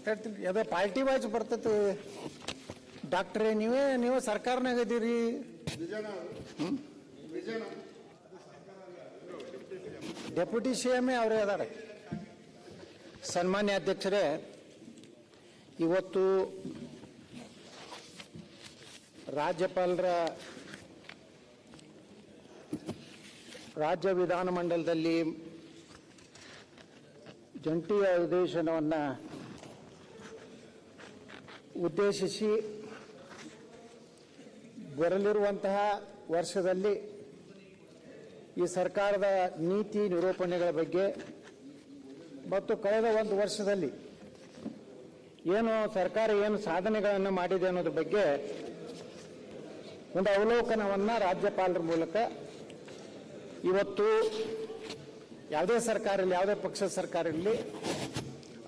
ಮಾತಾಡ್ತೀನಿ ಅದೇ party voice ಬರ್ತೈತಿ. ಡಾಕ್ಟ್ರೇ ನೀವು ಸರ್ಕಾರನಾಗ ಇದೀರಿ. ಡೆಪ್ಯೂಟಿ CM ಅವರೇ ಅದಾರೆ. ಸನ್ಮಾನ್ಯ ಅಧ್ಯಕ್ಷರೇ, ಇವತ್ತು ರಾಜ್ಯಪಾಲರ ರಾಜ್ಯ ವಿಧಾನಮಂಡಲದಲ್ಲಿ ಜಂಟಿ ಅಧಿವೇಶನವನ್ನು ಉದ್ದೇಶಿಸಿ ಬರಲಿರುವಂತಹ ವರ್ಷದಲ್ಲಿ ಈ ಸರ್ಕಾರದ ನೀತಿ ನಿರೂಪಣೆಗಳ ಬಗ್ಗೆ ಮತ್ತು ಕಳೆದ ಒಂದು ವರ್ಷದಲ್ಲಿ ಏನು ಸರ್ಕಾರ ಏನು ಸಾಧನೆಗಳನ್ನು ಮಾಡಿದೆ ಅನ್ನೋದ್ರ ಬಗ್ಗೆ ಒಂದು ಅವಲೋಕನವನ್ನು ರಾಜ್ಯಪಾಲರ ಮೂಲಕ ಇವತ್ತು ಯಾವುದೇ ಸರ್ಕಾರ ಇರಲಿ, ಯಾವುದೇ ಪಕ್ಷದ ಸರ್ಕಾರ ಇರಲಿ,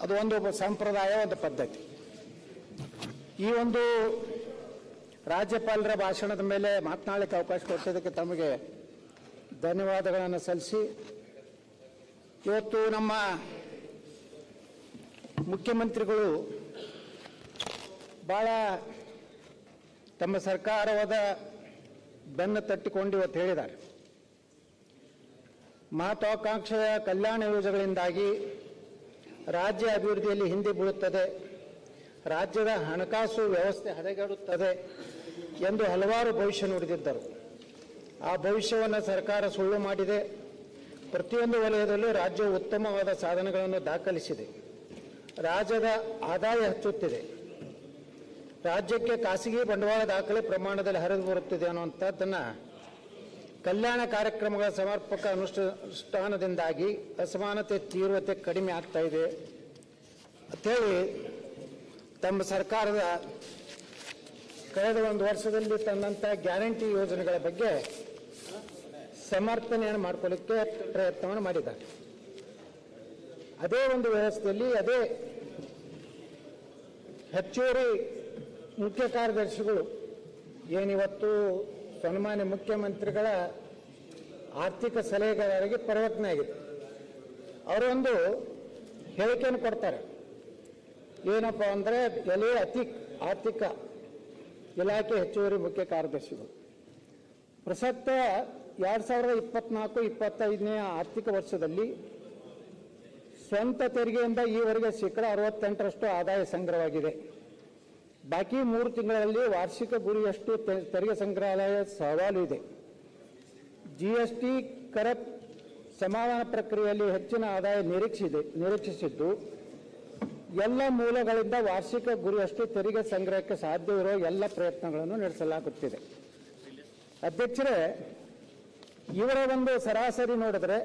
ಅದು ಒಂದು ಸಂಪ್ರದಾಯ, ಒಂದು ಪದ್ಧತಿ. ಈ ಒಂದು ರಾಜ್ಯಪಾಲರ ಭಾಷಣದ ಮೇಲೆ ಮಾತನಾಡಲಿಕ್ಕೆ ಅವಕಾಶ ಕೊಟ್ಟಿದ್ದಕ್ಕೆ ತಮಗೆ ಧನ್ಯವಾದಗಳನ್ನು ಸಲ್ಲಿಸಿ, ಇವತ್ತು ನಮ್ಮ ಮುಖ್ಯಮಂತ್ರಿಗಳು ಭಾಳ ತಮ್ಮ ಸರ್ಕಾರದ ಬೆನ್ನು ತಟ್ಟಿಕೊಂಡು ಇವತ್ತು ಹೇಳಿದ್ದಾರೆ, ಮಹತ್ವಾಕಾಂಕ್ಷೆಯ ಕಲ್ಯಾಣ ಯೋಜನೆಗಳಿಂದಾಗಿ ರಾಜ್ಯ ಅಭಿವೃದ್ಧಿಯಲ್ಲಿ ಹಿಂದೆ ಬೀಳುತ್ತದೆ, ರಾಜ್ಯದ ಹಣಕಾಸು ವ್ಯವಸ್ಥೆ ಹದಗೆಡುತ್ತದೆ ಎಂದು ಹಲವಾರು ಭವಿಷ್ಯ ನುಡಿದಿದ್ದರು. ಆ ಭವಿಷ್ಯವನ್ನು ಸರ್ಕಾರ ಸುಳ್ಳು ಮಾಡಿದೆ. ಪ್ರತಿಯೊಂದು ವಲಯದಲ್ಲೂ ರಾಜ್ಯವು ಉತ್ತಮವಾದ ಸಾಧನೆಗಳನ್ನು ದಾಖಲಿಸಿದೆ. ರಾಜ್ಯದ ಆದಾಯ ಹೆಚ್ಚುತ್ತಿದೆ. ರಾಜ್ಯಕ್ಕೆ ಖಾಸಗಿ ಬಂಡವಾಳ ದಾಖಲೆ ಪ್ರಮಾಣದಲ್ಲಿ ಹರಿದು ಬರುತ್ತಿದೆ ಅನ್ನುವಂಥದ್ದನ್ನು ಕಲ್ಯಾಣ ಕಾರ್ಯಕ್ರಮಗಳ ಸಮರ್ಪಕ ಅನುಷ್ಠಾನದಿಂದಾಗಿ ಅಸಮಾನತೆ ತೀವ್ರತೆ ಕಡಿಮೆ ಆಗ್ತಾ ಇದೆ ಅಂಥೇಳಿ ತಮ್ಮ ಸರ್ಕಾರದ ಕಳೆದ ಒಂದು ವರ್ಷದಲ್ಲಿ ತಂದಂಥ ಗ್ಯಾರಂಟಿ ಯೋಜನೆಗಳ ಬಗ್ಗೆ ಸಮರ್ಥನೆಯನ್ನು ಮಾಡಿಕೊಳ್ಳಿಕ್ಕೆ ಪ್ರಯತ್ನವನ್ನು ಮಾಡಿದ್ದಾರೆ. ಅದೇ ಒಂದು ವ್ಯವಸ್ಥೆಯಲ್ಲಿ ಅದೇ ಹೆಚ್ಚುವರಿ ಮುಖ್ಯ ಕಾರ್ಯದರ್ಶಿಗಳು ಏನಿವತ್ತು ಸನ್ಮಾನ್ಯ ಮುಖ್ಯಮಂತ್ರಿಗಳ ಆರ್ಥಿಕ ಸಲಹೆಗಾರರಿಗೆ ಪರಿವರ್ತನೆ ಆಗಿದೆ. ಅವರೊಂದು ಹೇಳಿಕೆಯನ್ನು ಕೊಡ್ತಾರೆ. ಏನಪ್ಪ ಅಂದರೆ ಆರ್ಥಿಕ ಇಲಾಖೆ ಹೆಚ್ಚುವರಿ ಮುಖ್ಯ ಕಾರ್ಯದರ್ಶಿಗಳು ಪ್ರಸಕ್ತ 2024-25ನೇ ಆರ್ಥಿಕ ವರ್ಷದಲ್ಲಿ ಸ್ವಂತ ತೆರಿಗೆಯಿಂದ ಈವರೆಗೆ 68% ಆದಾಯ ಸಂಗ್ರಹವಾಗಿದೆ. ಬಾಕಿ 3 ತಿಂಗಳಲ್ಲಿ ವಾರ್ಷಿಕ ಗುರಿಯಷ್ಟು ತೆರಿಗೆ ಸಂಗ್ರಹಾಲಯ ಸವಾಲು ಇದೆ. GST ಕರ ಸಮಾಧಾನ ಪ್ರಕ್ರಿಯೆಯಲ್ಲಿ ಹೆಚ್ಚಿನ ಆದಾಯ ನಿರೀಕ್ಷಿಸಿದ್ದು ಎಲ್ಲ ಮೂಲಗಳಿಂದ ವಾರ್ಷಿಕ ಗುರಿಯಷ್ಟು ತೆರಿಗೆ ಸಂಗ್ರಹಕ್ಕೆ ಸಾಧ್ಯವಿರುವ ಎಲ್ಲ ಪ್ರಯತ್ನಗಳನ್ನು ನಡೆಸಲಾಗುತ್ತಿದೆ. ಅಧ್ಯಕ್ಷರೇ, ಇವರ ಒಂದು ಸರಾಸರಿ ನೋಡಿದ್ರೆ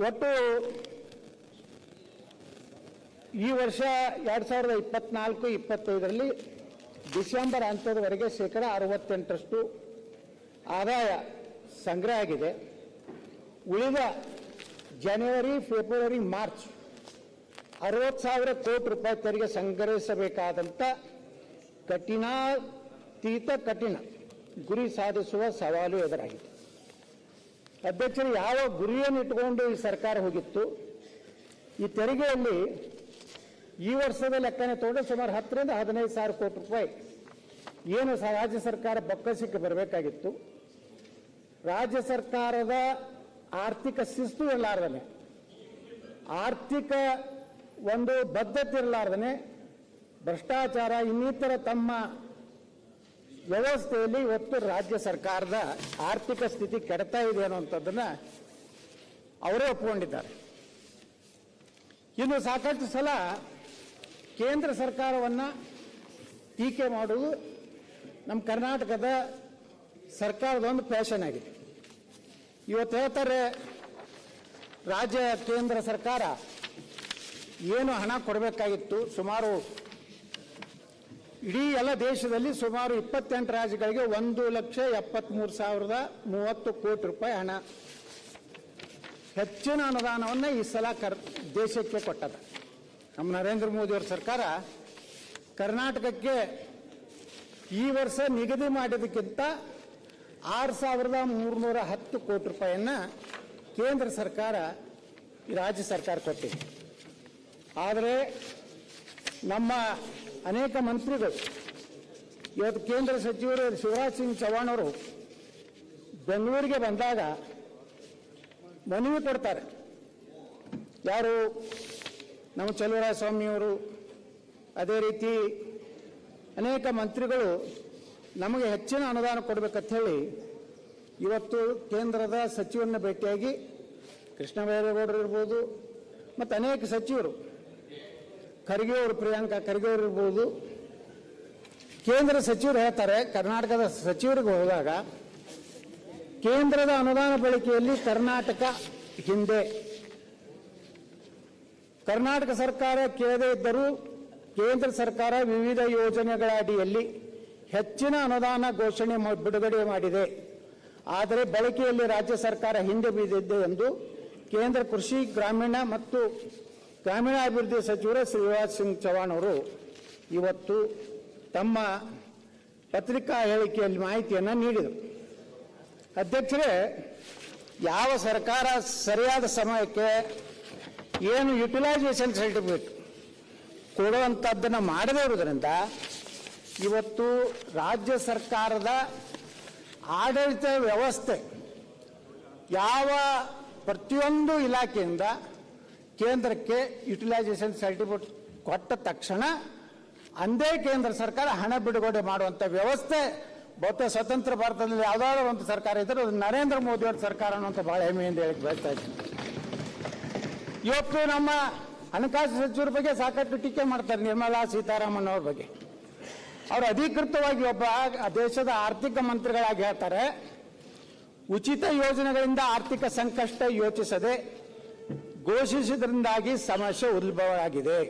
ಒಟ್ಟು ಈ ವರ್ಷ 2024-25ರಲ್ಲಿ ಡಿಸೆಂಬರ್ ಅಂತ್ಯದವರೆಗೆ 68% ಆದಾಯ ಸಂಗ್ರಹ ಆಗಿದೆ. ಉಳಿದ ಜನವರಿ, ಫೆಬ್ರವರಿ, ಮಾರ್ಚ್ 60,000 ಕೋಟಿ ರೂಪಾಯಿ ತೆರಿಗೆ ಸಂಗ್ರಹಿಸಬೇಕಾದಂಥ ಕಠಿಣ ಗುರಿ ಸಾಧಿಸುವ ಸವಾಲು ಎದುರಾಗಿದೆ. ಅಧ್ಯಕ್ಷರು, ಯಾವ ಗುರಿಯನ್ನು ಇಟ್ಟುಕೊಂಡು ಈ ಸರ್ಕಾರ ಹೋಗಿತ್ತು? ಈ ತೆರಿಗೆಯಲ್ಲಿ ಈ ವರ್ಷದ ಲೆಕ್ಕನೆ ತಗೊಂಡು ಸುಮಾರು 10ರಿಂದ 15,000 ಕೋಟಿ ರೂಪಾಯಿ ಏನು ರಾಜ್ಯ ಸರ್ಕಾರ ಬೊಕ್ಕಸಕ್ಕೆ ಬರಬೇಕಾಗಿತ್ತು. ರಾಜ್ಯ ಸರ್ಕಾರದ ಆರ್ಥಿಕ ಶಿಸ್ತು ಇರಲಾರ್ದನೆ, ಆರ್ಥಿಕ ಒಂದು ಬದ್ಧತೆ ಇರಲಾರ್ದನೆ, ಭ್ರಷ್ಟಾಚಾರ ಇನ್ನಿತರ ತಮ್ಮ ವ್ಯವಸ್ಥೆಯಲ್ಲಿ ಇವತ್ತು ರಾಜ್ಯ ಸರ್ಕಾರದ ಆರ್ಥಿಕ ಸ್ಥಿತಿ ಕೆಡ್ತಾ ಇದೆ ಅನ್ನುವಂಥದ್ದನ್ನು ಅವರೇ ಒಪ್ಪಿಕೊಂಡಿದ್ದಾರೆ. ಇನ್ನು ಸಾಕಷ್ಟು ಸಲ ಕೇಂದ್ರ ಸರ್ಕಾರವನ್ನು ಟೀಕೆ ಮಾಡುವುದು ನಮ್ಮ ಕರ್ನಾಟಕದ ಸರ್ಕಾರದ ಒಂದು ಫ್ಯಾಷನ್ ಆಗಿದೆ. ಇವತ್ತು ಹೇಳ್ತಾರೆ, ಕೇಂದ್ರ ಸರ್ಕಾರ ಏನು ಹಣ ಕೊಡಬೇಕಾಗಿತ್ತು, ಸುಮಾರು ಇಡೀ ಎಲ್ಲ ದೇಶದಲ್ಲಿ ಸುಮಾರು 28 ರಾಜ್ಯಗಳಿಗೆ 1,73,030 ಕೋಟಿ ರೂಪಾಯಿ ಹಣ ಹೆಚ್ಚಿನ ಅನುದಾನವನ್ನು ಈ ಸಲ ದೇಶಕ್ಕೆ ಕೊಟ್ಟದ. ನಮ್ಮ ನರೇಂದ್ರ ಮೋದಿಯವರ ಸರ್ಕಾರ ಕರ್ನಾಟಕಕ್ಕೆ ಈ ವರ್ಷ ನಿಗದಿ ಮಾಡಿದ್ದಕ್ಕಿಂತ 6,310 ಕೋಟಿ ರೂಪಾಯಿಯನ್ನು ಕೇಂದ್ರ ಸರ್ಕಾರ ರಾಜ್ಯ ಸರ್ಕಾರ ಕೊಟ್ಟಿದೆ. ಆದರೆ ನಮ್ಮ ಅನೇಕ ಮಂತ್ರಿಗಳು ಇವತ್ತು ಕೇಂದ್ರ ಸಚಿವರು ಶಿವರಾಜ್ ಸಿಂಗ್ ಚೌಹಾಣ್ ಅವರು ಬೆಂಗಳೂರಿಗೆ ಬಂದಾಗ ಮನವಿ ಕೊಡ್ತಾರೆ. ಯಾರು ನಮ್ಮ ಚಲುವರಾಯಸ್ವಾಮಿಯವರು, ಅದೇ ರೀತಿ ಅನೇಕ ಮಂತ್ರಿಗಳು ನಮಗೆ ಹೆಚ್ಚಿನ ಅನುದಾನ ಕೊಡಬೇಕಂತ ಹೇಳಿ ಇವತ್ತು ಕೇಂದ್ರದ ಸಚಿವರನ್ನ ಭೇಟಿಯಾಗಿ ಕೃಷ್ಣ ಬೈರೇಗೌಡರು ಇರ್ಬೋದು ಮತ್ತು ಅನೇಕ ಸಚಿವರು, ಖರ್ಗೆ ಅವರು, ಪ್ರಿಯಾಂಕಾ ಖರ್ಗೆ ಅವರು ಇರ್ಬೋದು, ಕೇಂದ್ರ ಸಚಿವರು ಹೇಳ್ತಾರೆ, ಕರ್ನಾಟಕದ ಸಚಿವರಿಗೆ ಹೋದಾಗ ಕೇಂದ್ರದ ಅನುದಾನ ಬಳಕೆಯಲ್ಲಿ ಕರ್ನಾಟಕ ಹಿಂದೆ, ಕರ್ನಾಟಕ ಸರ್ಕಾರ ಕೇಳದೇ ಇದ್ದರೂ ಕೇಂದ್ರ ಸರ್ಕಾರ ವಿವಿಧ ಯೋಜನೆಗಳ ಅಡಿಯಲ್ಲಿ ಹೆಚ್ಚಿನ ಅನುದಾನ ಘೋಷಣೆ ಬಿಡುಗಡೆ ಮಾಡಿದೆ. ಆದರೆ ಬಳಕೆಯಲ್ಲಿ ರಾಜ್ಯ ಸರ್ಕಾರ ಹಿಂದೆ ಬಿದ್ದಿದೆ ಎಂದು ಕೇಂದ್ರ ಕೃಷಿ, ಗ್ರಾಮೀಣ ಮತ್ತು ಗ್ರಾಮೀಣಾಭಿವೃದ್ಧಿ ಸಚಿವರು ಶಿವರಾಜ್ ಸಿಂಗ್ ಚೌಹಾಣ್ ಅವರು ಇವತ್ತು ತಮ್ಮ ಪತ್ರಿಕಾ ಹೇಳಿಕೆಯಲ್ಲಿ ಮಾಹಿತಿಯನ್ನು ನೀಡಿದರು. ಅಧ್ಯಕ್ಷರೇ, ಯಾವ ಸರ್ಕಾರ ಸರಿಯಾದ ಸಮಯಕ್ಕೆ ಏನು ಯುಟಿಲೈಸೇಷನ್ ಸರ್ಟಿಫಿಕೇಟ್ ಕೊಡುವಂಥದ್ದನ್ನು ಮಾಡದೇ ಇರುವುದರಿಂದ ಇವತ್ತು ರಾಜ್ಯ ಸರ್ಕಾರದ ಆಡಳಿತ ವ್ಯವಸ್ಥೆ ಯಾವ ಪ್ರತಿಯೊಂದು ಇಲಾಖೆಯಿಂದ ಕೇಂದ್ರಕ್ಕೆ ಯುಟಿಲೈಸೇಷನ್ ಸರ್ಟಿಫಿಕೇಟ್ ಕೊಟ್ಟ ತಕ್ಷಣ ಅಂದೇ ಕೇಂದ್ರ ಸರ್ಕಾರ ಹಣ ಬಿಡುಗಡೆ ಮಾಡುವಂಥ ವ್ಯವಸ್ಥೆ ಬಹುತೇಕ ಸ್ವತಂತ್ರ ಭಾರತದಲ್ಲಿ ಯಾವುದಾದ್ರೂ ಒಂದು ಸರ್ಕಾರ ಇದ್ದರೆ ಅದು ನರೇಂದ್ರ ಮೋದಿಯವರ ಸರ್ಕಾರ ಅನ್ನುವಂಥ ಭಾಳ ಹೆಮ್ಮೆಯಿಂದ ಹೇಳಕ್ಕೆ ಬಯಸ್ತಾ ಇದ್ದೀನಿ. ಇವತ್ತು ನಮ್ಮ ಹಣಕಾಸು ಸಚಿವರ ಬಗ್ಗೆ ಸಾಕಷ್ಟು ಟೀಕೆ ಮಾಡ್ತಾರೆ, ನಿರ್ಮಲಾ ಸೀತಾರಾಮನ್ ಅವ್ರ ಬಗ್ಗೆ. ಅವರು ಅಧಿಕೃತವಾಗಿ ಒಬ್ಬ ದೇಶದ ಆರ್ಥಿಕ ಮಂತ್ರಿಗಳಾಗಿ ಹೇಳ್ತಾರೆ, ಉಚಿತ ಯೋಜನೆಗಳಿಂದ ಆರ್ಥಿಕ ಸಂಕಷ್ಟ ಯೋಚಿಸದೆ ಘೋಷಿಸಿದ್ರಿಂದಾಗಿ ಸಮಸ್ಯೆ ಉದ್ಭವ ಆಗಿದೆ.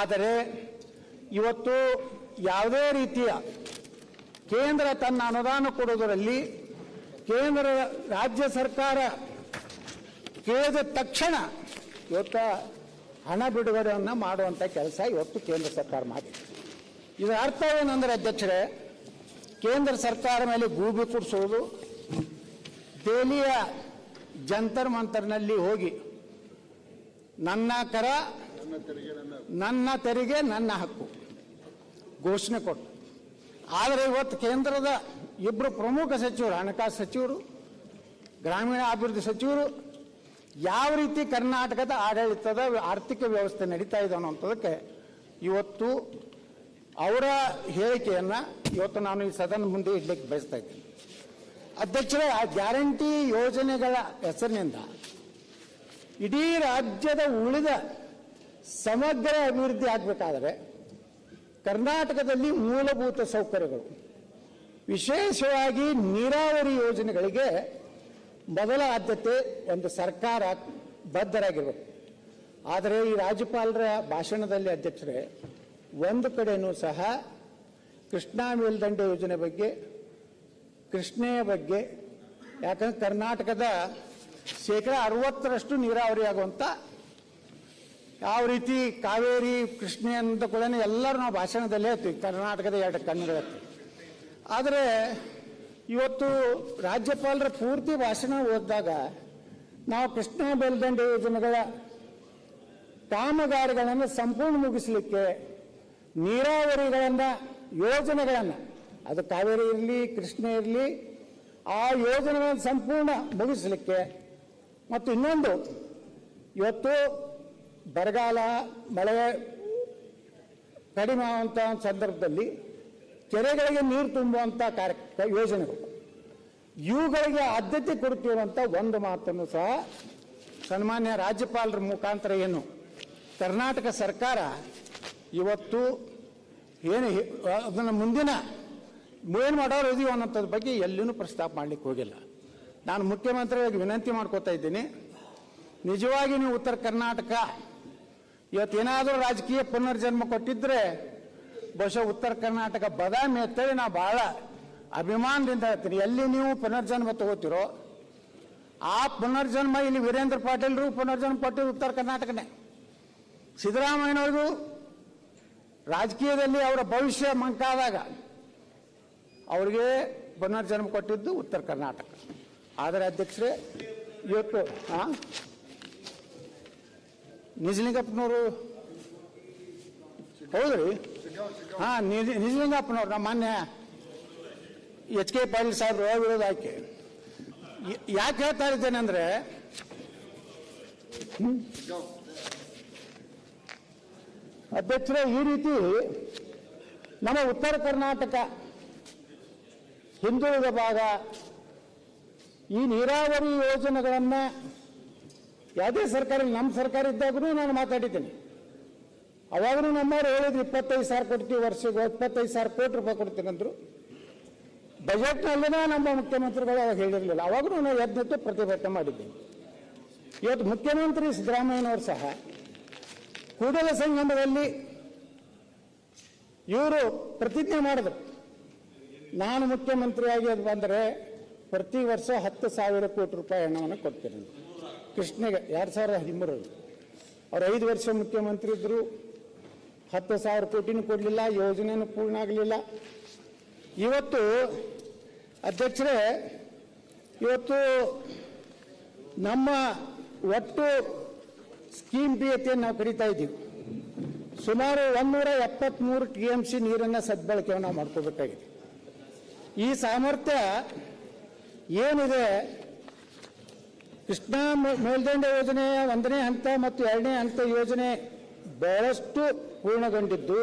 ಆದರೆ ಇವತ್ತು ಯಾವುದೇ ರೀತಿಯ ಕೇಂದ್ರ ತನ್ನ ಅನುದಾನ ಕೊಡುವುದರಲ್ಲಿ ಕೇಂದ್ರ ರಾಜ್ಯ ಸರ್ಕಾರ ಕೇಳಿದ ತಕ್ಷಣ ಇವತ್ತು ಹಣ ಬಿಡುಗಡೆಯನ್ನು ಮಾಡುವಂಥ ಕೆಲಸ ಇವತ್ತು ಕೇಂದ್ರ ಸರ್ಕಾರ ಮಾಡಿದೆ. ಇದರ ಅರ್ಥ ಏನಂದರೆ ಅಧ್ಯಕ್ಷರೇ, ಕೇಂದ್ರ ಸರ್ಕಾರ ಮೇಲೆ ಗೂಬೆ ಕೂರಿಸುವುದು, ದೆಹಲಿಯ ಜಂತರ್ ಮಂತರ್ನಲ್ಲಿ ಹೋಗಿ ನನ್ನ ಕರ, ನನ್ನ ತೆರಿಗೆ, ನನ್ನ ಹಕ್ಕು ಘೋಷಣೆ ಕೊಟ್ಟು. ಆದರೆ ಇವತ್ತು ಕೇಂದ್ರದ ಇಬ್ಬರು ಪ್ರಮುಖ ಸಚಿವರು, ಹಣಕಾಸು ಸಚಿವರು, ಗ್ರಾಮೀಣ ಅಭಿವೃದ್ಧಿ ಸಚಿವರು ಯಾವ ರೀತಿ ಕರ್ನಾಟಕದ ಆಡಳಿತದ ಆರ್ಥಿಕ ವ್ಯವಸ್ಥೆ ನಡೀತಾ ಇದೆ ಅನ್ನೋಂಥದಕ್ಕೆ ಇವತ್ತು ಅವರ ಹೇಳಿಕೆಯನ್ನು ಇವತ್ತು ನಾನು ಈ ಸದನ ಮುಂದೆ ಇಡ್ಲಿಕ್ಕೆ ಬಯಸ್ತಾ ಇದ್ದೀನಿ. ಅಧ್ಯಕ್ಷರೇ, ಆ ಗ್ಯಾರಂಟಿ ಯೋಜನೆಗಳ ಹೆಸರಿನಿಂದ ಇಡೀ ರಾಜ್ಯದ ಉಳಿದ ಸಮಗ್ರ ಅಭಿವೃದ್ಧಿ ಆಗಬೇಕಾದರೆ ಕರ್ನಾಟಕದಲ್ಲಿ ಮೂಲಭೂತ ಸೌಕರ್ಯಗಳು, ವಿಶೇಷವಾಗಿ ನೀರಾವರಿ ಯೋಜನೆಗಳಿಗೆ ಮೊದಲ ಆದ್ಯತೆ ಒಂದು ಸರ್ಕಾರ ಬದ್ಧರಾಗಿರಬೇಕು. ಆದರೆ ಈ ರಾಜ್ಯಪಾಲರ ಭಾಷಣದಲ್ಲಿ ಅಧ್ಯಕ್ಷರೇ ಒಂದು ಕಡೆನೂ ಸಹ ಕೃಷ್ಣಾ ಮೇಲ್ದಂಡೆ ಯೋಜನೆ ಬಗ್ಗೆ, ಕೃಷ್ಣೆಯ ಬಗ್ಗೆ, ಯಾಕಂದ್ರೆ ಕರ್ನಾಟಕದ 60% ನೀರಾವರಿ ಆಗುವಂಥ ಯಾವ ರೀತಿ ಕಾವೇರಿ ಕೃಷ್ಣೆ ಅಂತ ಕೂಡ ಎಲ್ಲರೂ ನಾವು ಭಾಷಣದಲ್ಲೇ ಹೇಳ್ತೀವಿ, ಕರ್ನಾಟಕದ 2 ಕಣ್ಣುಗಳತ್ತೀವಿ. ಆದರೆ ಇವತ್ತು ರಾಜ್ಯಪಾಲರ ಪೂರ್ತಿ ಭಾಷಣ ಓದಿದಾಗ ನಾವು ಕೃಷ್ಣಾ ಮೇಲ್ದಂಡೆ ಯೋಜನೆಗಳ ಕಾಮಗಾರಿಗಳನ್ನು ಸಂಪೂರ್ಣ ಮುಗಿಸಲಿಕ್ಕೆ ನೀರಾವರಿಗಳನ್ನು ಯೋಜನೆಗಳನ್ನು, ಅದು ಕಾವೇರಿ ಇರಲಿ ಕೃಷ್ಣೆ ಇರಲಿ, ಆ ಯೋಜನೆಗಳನ್ನು ಸಂಪೂರ್ಣ ಮುಗಿಸಲಿಕ್ಕೆ, ಮತ್ತು ಇನ್ನೊಂದು ಇವತ್ತು ಬರಗಾಲ ಮಳೆ ಕಡಿಮೆ ಆಗುವಂಥ ಸಂದರ್ಭದಲ್ಲಿ ಕೆರೆಗಳಿಗೆ ನೀರು ತುಂಬುವಂಥ ಯೋಜನೆಗಳು, ಇವುಗಳಿಗೆ ಆದ್ಯತೆ ಕೊಡ್ತಿರುವಂಥ ಒಂದು ಮಾತನ್ನು ಸಹ ಸನ್ಮಾನ್ಯ ರಾಜ್ಯಪಾಲರ ಮುಖಾಂತರ ಏನು ಕರ್ನಾಟಕ ಸರ್ಕಾರ ಇವತ್ತು ಏನು ಅದನ್ನು ಮುಂದಿನ ಏನು ಮಾಡೋರು ಇದೀವಿ ಅನ್ನೋಂಥದ್ರ ಬಗ್ಗೆ ಎಲ್ಲಿನೂ ಪ್ರಸ್ತಾಪ ಮಾಡಲಿಕ್ಕೆ ಹೋಗಿಲ್ಲ. ನಾನು ಮುಖ್ಯಮಂತ್ರಿಗಳಿಗೆ ವಿನಂತಿ ಮಾಡ್ಕೋತಾ ಇದ್ದೀನಿ, ನಿಜವಾಗಿ ನೀವು ಉತ್ತರ ಕರ್ನಾಟಕ ಇವತ್ತೇನಾದರೂ ರಾಜಕೀಯ ಪುನರ್ಜನ್ಮ ಕೊಟ್ಟಿದ್ರೆ ಬಹುಶಃ ಉತ್ತರ ಕರ್ನಾಟಕ ಬದಾಮಿ ಅಂತೇಳಿ ನಾವು ಬಹಳ ಅಭಿಮಾನದಿಂದ ಹೇಳ್ತೀನಿ. ಎಲ್ಲಿ ನೀವು ಪುನರ್ಜನ್ಮ ತಗೋತಿರೋ ಆ ಪುನರ್ಜನ್ಮ ಇಲ್ಲಿ ವೀರೇಂದ್ರ ಪಾಟೀಲ್ರು ಪುನರ್ಜನ್ಮ ಕೊಟ್ಟಿದ್ದು ಉತ್ತರ ಕರ್ನಾಟಕನೇ. ಸಿದ್ದರಾಮಯ್ಯನವರು ರಾಜಕೀಯದಲ್ಲಿ ಅವರ ಭವಿಷ್ಯ ಮಂಕಾದಾಗ ಅವರಿಗೆ ಪುನರ್ಜನ್ಮ ಕೊಟ್ಟಿದ್ದು ಉತ್ತರ ಕರ್ನಾಟಕ. ಆದರೆ ಅಧ್ಯಕ್ಷರೇ ಇವತ್ತು ನಿಜಲಿಂಗಪ್ಪನವರು ಹೌದ್ರಿ? ಹಾಂ, ನಿಜಲಿಂಗಪ್ಪನವ್ರು ನಮ್ಮ ಮಾನ್ಯ ಎಚ್ ಕೆ ಪಾಟೀಲ್ ಸಾಹೇಬ್ರು ವಿರೋಧ ಆಯ್ಕೆ. ಯಾಕೆ ಹೇಳ್ತಾ ಇದ್ದೇನೆ ಅಂದರೆ, ಅಧ್ಯಕ್ಷರೇ, ಈ ರೀತಿ ನಮ್ಮ ಉತ್ತರ ಕರ್ನಾಟಕ ಹಿಂದುಳಿದ ಭಾಗ ಈ ನೀರಾವರಿ ಯೋಜನೆಗಳನ್ನು ಯಾವುದೇ ಸರ್ಕಾರ, ನಮ್ಮ ಸರ್ಕಾರ ಇದ್ದಾಗೂ ನಾನು ಮಾತಾಡಿದ್ದೇನೆ. ಅವಾಗೂ ನಮ್ಮವ್ರು ಹೇಳಿದ್ರು 25,000 ಕೊಡ್ತೀವಿ, ವರ್ಷಕ್ಕೆ 25,000 ಕೋಟಿ ರೂಪಾಯಿ ಕೊಡ್ತೀನಿ ಅಂದರು. ಬಜೆಟ್ನಲ್ಲಿನ ನಮ್ಮ ಮುಖ್ಯಮಂತ್ರಿಗಳು ಅವಾಗ ಹೇಳಿರಲಿಲ್ಲ. ಅವಾಗೂ ನಾವು ಎದ್ದು ಪ್ರತಿಭಟನೆ ಮಾಡಿದ್ದೇನೆ. ಇವತ್ತು ಮುಖ್ಯಮಂತ್ರಿ ಸಿದ್ದರಾಮಯ್ಯನವರು ಸಹ ಕೂಡಲ ಸಂಗಮದಲ್ಲಿ ಇವರು ಪ್ರತಿಜ್ಞೆ ಮಾಡಿದ್ರು, ನಾನು ಮುಖ್ಯಮಂತ್ರಿಯಾಗಿ ಅದು ಬಂದರೆ ಪ್ರತಿ ವರ್ಷ 10,000 ಕೋಟಿ ರೂಪಾಯಿ ಹಣವನ್ನು ಕೊಡ್ತೇನೆ. ಕೃಷ್ಣಗೆ 2013 ಅವ್ರು 5 ವರ್ಷ ಮುಖ್ಯಮಂತ್ರಿ ಇದ್ದರು, 10,000 ಕೋಟಿನೂ ಕೊಡಲಿಲ್ಲ, ಯೋಜನೆಯೂ ಪೂರ್ಣ ಆಗಲಿಲ್ಲ. ಇವತ್ತು ಅಧ್ಯಕ್ಷರೇ, ಇವತ್ತು ನಮ್ಮ ಒಟ್ಟು ಸ್ಕೀಮ್ ಬಿಯತೆಯನ್ನು ನಾವು ಕರೀತಾ ಇದ್ದೀವಿ. ಸುಮಾರು 173 TMC ನೀರನ್ನು ಸದ್ಬಳಕೆಯನ್ನು ನಾವು ಮಾಡ್ಕೋಬೇಕಾಗಿದೆ. ಈ ಸಾಮರ್ಥ್ಯ ಏನಿದೆ, ಕೃಷ್ಣಾ ಮೇಲ್ದಂಡೆ ಯೋಜನೆ 1ನೇ ಹಂತ ಮತ್ತು 2ನೇ ಹಂತ ಯೋಜನೆ ಬಹಳಷ್ಟು ಪೂರ್ಣಗೊಂಡಿದ್ದು